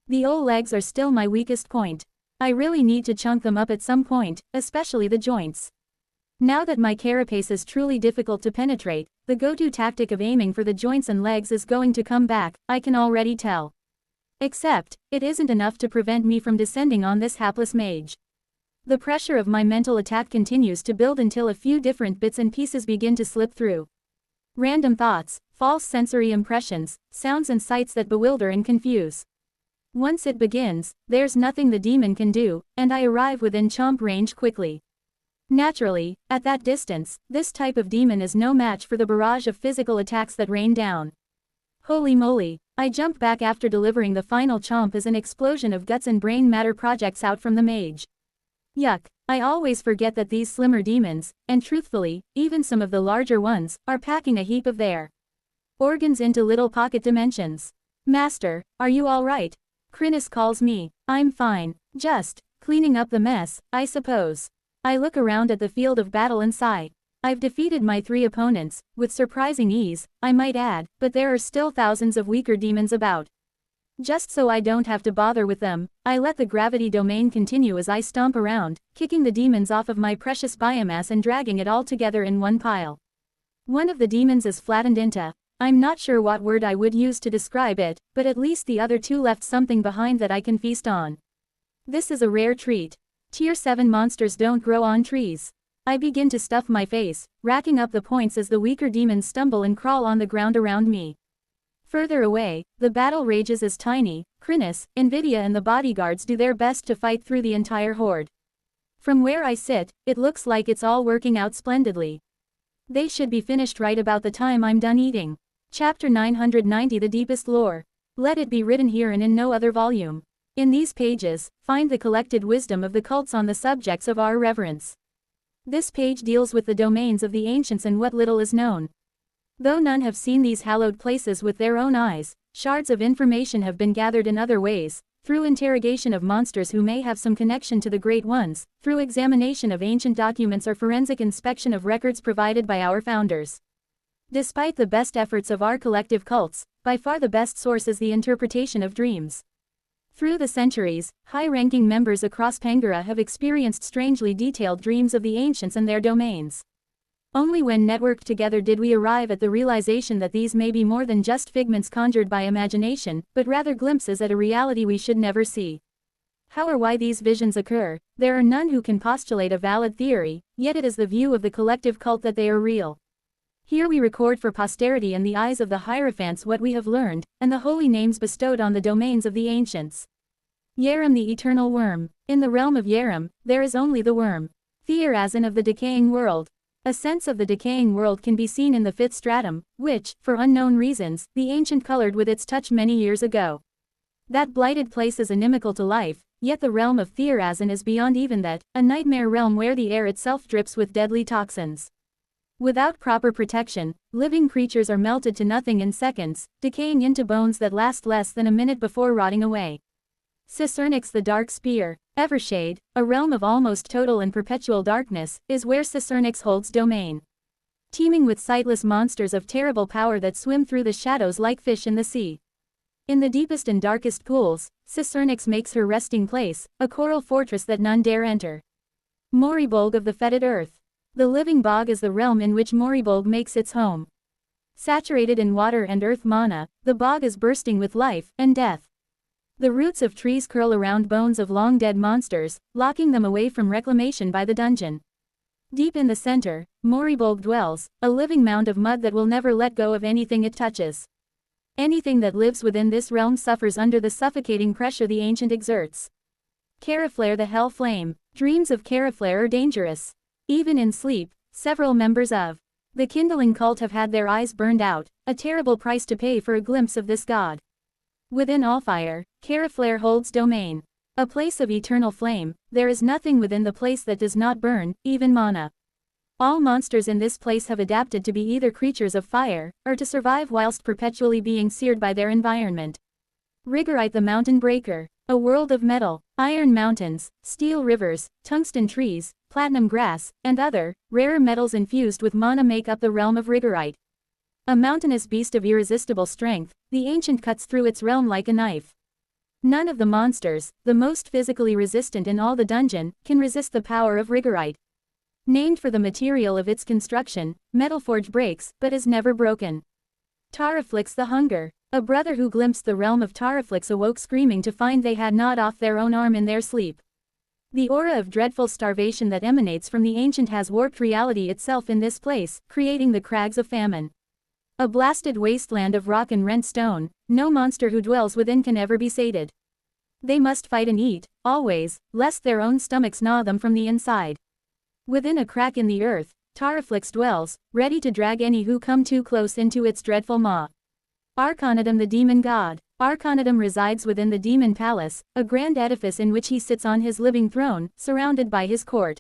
The legs are still my weakest point. I really need to chunk them up at some point, especially the joints. Now that my carapace is truly difficult to penetrate, the go-to tactic of aiming for the joints and legs is going to come back, I can already tell. Except, it isn't enough to prevent me from descending on this hapless mage. The pressure of my mental attack continues to build until a few different bits and pieces begin to slip through. Random thoughts, false sensory impressions, sounds and sights that bewilder and confuse. Once it begins, there's nothing the demon can do, and I arrive within chomp range quickly. Naturally, at that distance, this type of demon is no match for the barrage of physical attacks that rain down. Holy moly, I jump back after delivering the final chomp as an explosion of guts and brain matter projects out from the mage. Yuck, I always forget that these slimmer demons, and truthfully, even some of the larger ones, are packing a heap of their organs into little pocket dimensions. Master, are you alright? Chrysalis calls me. I'm fine, just cleaning up the mess, I suppose. I look around at the field of battle and sigh. I've defeated my 3 opponents, with surprising ease, I might add, but there are still thousands of weaker demons about. Just so I don't have to bother with them, I let the gravity domain continue as I stomp around, kicking the demons off of my precious biomass and dragging it all together in one pile. One of the demons is flattened into, I'm not sure what word I would use to describe it, but at least the other 2 left something behind that I can feast on. This is a rare treat. Tier 7 monsters don't grow on trees. I begin to stuff my face, racking up the points as the weaker demons stumble and crawl on the ground around me. Further away, the battle rages as Tiny, Chrysalis, Nvidia and the bodyguards do their best to fight through the entire horde. From where I sit, it looks like it's all working out splendidly. They should be finished right about the time I'm done eating. Chapter 990 The Deepest Lore. Let it be written here and in no other volume. In these pages, find the collected wisdom of the cults on the subjects of our reverence. This page deals with the domains of the ancients and what little is known. Though none have seen these hallowed places with their own eyes, shards of information have been gathered in other ways, through interrogation of monsters who may have some connection to the Great Ones, through examination of ancient documents or forensic inspection of records provided by our founders. Despite the best efforts of our collective cults, by far the best source is the interpretation of dreams. Through the centuries, high-ranking members across Pangara have experienced strangely detailed dreams of the ancients and their domains. Only when networked together did we arrive at the realization that these may be more than just figments conjured by imagination, but rather glimpses at a reality we should never see. How or why these visions occur, there are none who can postulate a valid theory, yet it is the view of the collective cult that they are real. Here we record for posterity in the eyes of the Hierophants what we have learned, and the holy names bestowed on the domains of the ancients. Yerim the eternal worm. In the realm of Yerim, there is only the worm. Theorazin of the decaying world. A sense of the decaying world can be seen in the fifth stratum, which, for unknown reasons, the ancient colored with its touch many years ago. That blighted place is inimical to life, yet the realm of Theorazin is beyond even that, a nightmare realm where the air itself drips with deadly toxins. Without proper protection, living creatures are melted to nothing in seconds, decaying into bones that last less than a minute before rotting away. Cicernix the Dark Spear, Evershade, a realm of almost total and perpetual darkness, is where Cicernix holds domain. Teeming with sightless monsters of terrible power that swim through the shadows like fish in the sea. In the deepest and darkest pools, Cicernix makes her resting place, a coral fortress that none dare enter. Moribolg of the fetid earth. The living bog is the realm in which Moribolg makes its home. Saturated in water and earth mana, the bog is bursting with life and death. The roots of trees curl around bones of long-dead monsters, locking them away from reclamation by the dungeon. Deep in the center, Moribolg dwells, a living mound of mud that will never let go of anything it touches. Anything that lives within this realm suffers under the suffocating pressure the ancient exerts. Caraflare the Hell Flame. Dreams of Caraflare are dangerous. Even in sleep, several members of the kindling cult have had their eyes burned out, a terrible price to pay for a glimpse of this god. Within Allfire, Caraflare holds domain. A place of eternal flame, there is nothing within the place that does not burn, even mana. All monsters in this place have adapted to be either creatures of fire, or to survive whilst perpetually being seared by their environment. Rigorite the Mountain Breaker. A world of metal, iron mountains, steel rivers, tungsten trees, platinum grass, and other, rarer metals infused with mana make up the realm of Rigorite. A mountainous beast of irresistible strength, the ancient cuts through its realm like a knife. None of the monsters, the most physically resistant in all the dungeon, can resist the power of Rigorite. Named for the material of its construction, Metalforge breaks, but is never broken. Taraflix the Hunger. A brother who glimpsed the realm of Taraflix awoke screaming to find they had gnawed off their own arm in their sleep. The aura of dreadful starvation that emanates from the ancient has warped reality itself in this place, creating the crags of famine. A blasted wasteland of rock and rent stone, no monster who dwells within can ever be sated. They must fight and eat, always, lest their own stomachs gnaw them from the inside. Within a crack in the earth, Taraflix dwells, ready to drag any who come too close into its dreadful maw. Arcanidum the Demon God. Arcanidum resides within the Demon Palace, a grand edifice in which he sits on his living throne, surrounded by his court.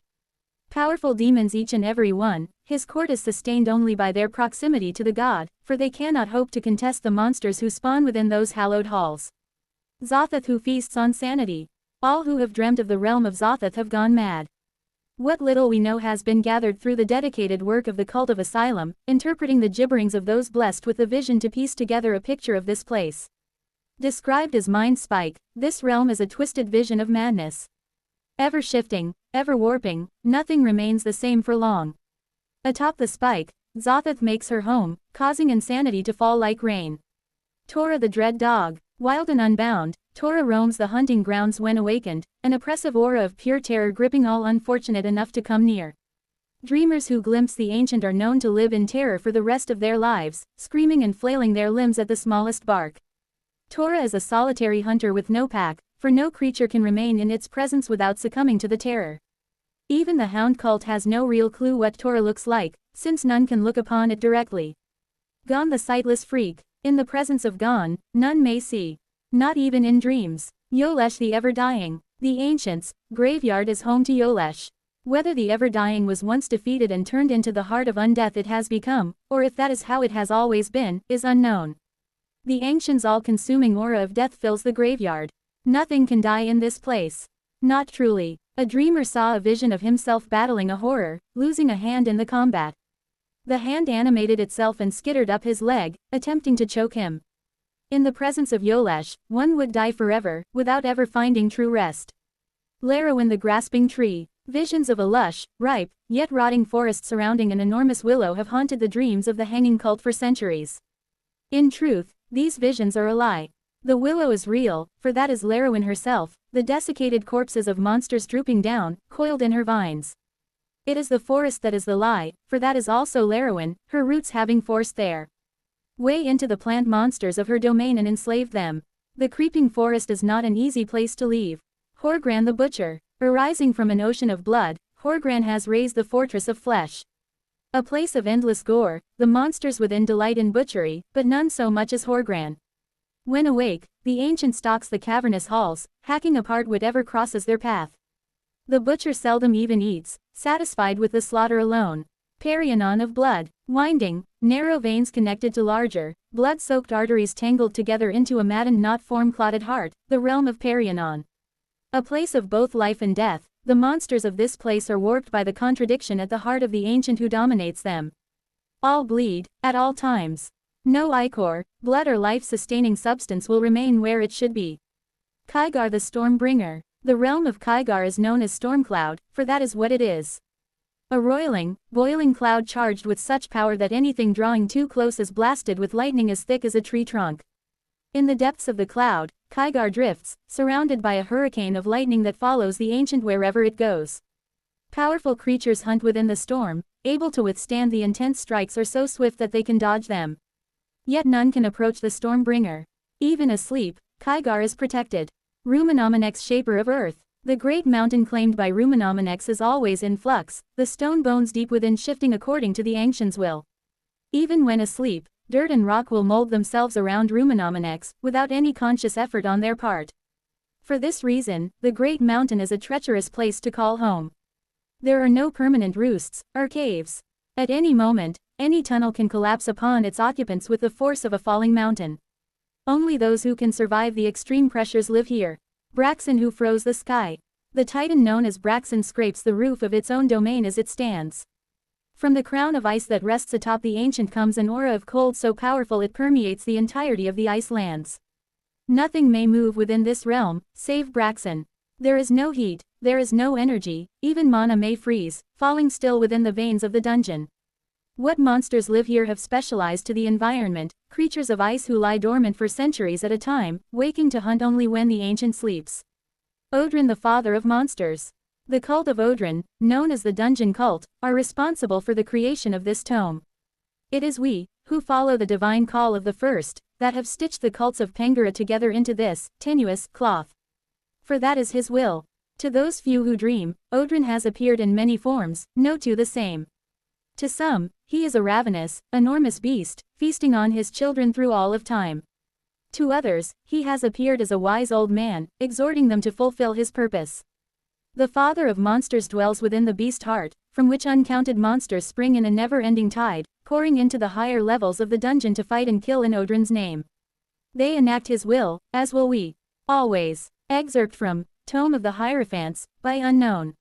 Powerful demons each and every one, his court is sustained only by their proximity to the god, for they cannot hope to contest the monsters who spawn within those hallowed halls. Zothoth who feasts on sanity. All who have dreamt of the realm of Zothoth have gone mad. What little we know has been gathered through the dedicated work of the cult of Asylum, interpreting the gibberings of those blessed with the vision to piece together a picture of this place. Described as mind spike, this realm is a twisted vision of madness. Ever shifting, ever warping, nothing remains the same for long. Atop the spike, Zothoth makes her home, causing insanity to fall like rain. Tora the Dread Dog. Wild and unbound, Tora roams the hunting grounds when awakened, an oppressive aura of pure terror gripping all unfortunate enough to come near. Dreamers who glimpse the ancient are known to live in terror for the rest of their lives, screaming and flailing their limbs at the smallest bark. Tora is a solitary hunter with no pack, for no creature can remain in its presence without succumbing to the terror. Even the hound cult has no real clue what Tora looks like, since none can look upon it directly. Gon the Sightless Freak. In the presence of Gon, none may see. Not even in dreams. Yolesh the Ever-Dying. The Ancients' graveyard is home to Yolesh. Whether the ever-dying was once defeated and turned into the heart of undeath it has become, or if that is how it has always been, is unknown. The ancient's all-consuming aura of death fills the graveyard. Nothing can die in this place. Not truly. A dreamer saw a vision of himself battling a horror, losing a hand in the combat. The hand animated itself and skittered up his leg, attempting to choke him. In the presence of Yolesh, one would die forever, without ever finding true rest. Larawin the grasping tree. Visions of a lush, ripe, yet rotting forest surrounding an enormous willow have haunted the dreams of the hanging cult for centuries. In truth, these visions are a lie. The willow is real, for that is Larawin herself, the desiccated corpses of monsters drooping down, coiled in her vines. It is the forest that is the lie, for that is also Larawin, her roots having forced their way into the plant monsters of her domain and enslaved them. The creeping forest is not an easy place to leave. Horgran the Butcher. Arising from an ocean of blood, Horgran has raised the fortress of flesh. A place of endless gore, the monsters within delight in butchery, but none so much as Horgran. When awake, the ancient stalks the cavernous halls, hacking apart whatever crosses their path. The butcher seldom even eats, satisfied with the slaughter alone. Perionon of blood, winding, narrow veins connected to larger, blood-soaked arteries tangled together into a maddened not-form-clotted heart, the realm of Perionon. A place of both life and death, the monsters of this place are warped by the contradiction at the heart of the ancient who dominates them. All bleed, at all times. No ichor, blood or life-sustaining substance will remain where it should be. Kygar the Stormbringer. The realm of Kygar is known as Stormcloud, for that is what it is. A roiling, boiling cloud charged with such power that anything drawing too close is blasted with lightning as thick as a tree trunk. In the depths of the cloud, Kygar drifts, surrounded by a hurricane of lightning that follows the ancient wherever it goes. Powerful creatures hunt within the storm, able to withstand the intense strikes are so swift that they can dodge them. Yet none can approach the Stormbringer. Even asleep, Kygar is protected. Ruminomenex Shaper of Earth. The great mountain claimed by Ruminomenex is always in flux, the stone bones deep within shifting according to the ancient's will. Even when asleep, dirt and rock will mold themselves around Ruminomenex, without any conscious effort on their part. For this reason, the great mountain is a treacherous place to call home. There are no permanent roosts, or caves. At any moment, any tunnel can collapse upon its occupants with the force of a falling mountain. Only those who can survive the extreme pressures live here. Braxen who froze the sky. The titan known as Braxen scrapes the roof of its own domain as it stands. From the crown of ice that rests atop the ancient comes an aura of cold so powerful it permeates the entirety of the ice lands. Nothing may move within this realm, save Braxen. There is no heat, there is no energy, even mana may freeze, falling still within the veins of the dungeon. What monsters live here have specialized to the environment, creatures of ice who lie dormant for centuries at a time, waking to hunt only when the ancient sleeps. Odrin the father of monsters. The cult of Odrin, known as the Dungeon Cult, are responsible for the creation of this tome. It is we, who follow the divine call of the first, that have stitched the cults of Pengara together into this, tenuous, cloth. For that is his will. To those few who dream, Odrin has appeared in many forms, no two the same. To some, he is a ravenous, enormous beast, feasting on his children through all of time. To others, he has appeared as a wise old man, exhorting them to fulfill his purpose. The father of monsters dwells within the beast heart, from which uncounted monsters spring in a never-ending tide, pouring into the higher levels of the dungeon to fight and kill in Odrin's name. They enact his will, as will we. Always. Excerpt from Tome of the Hierophants, by Unknown.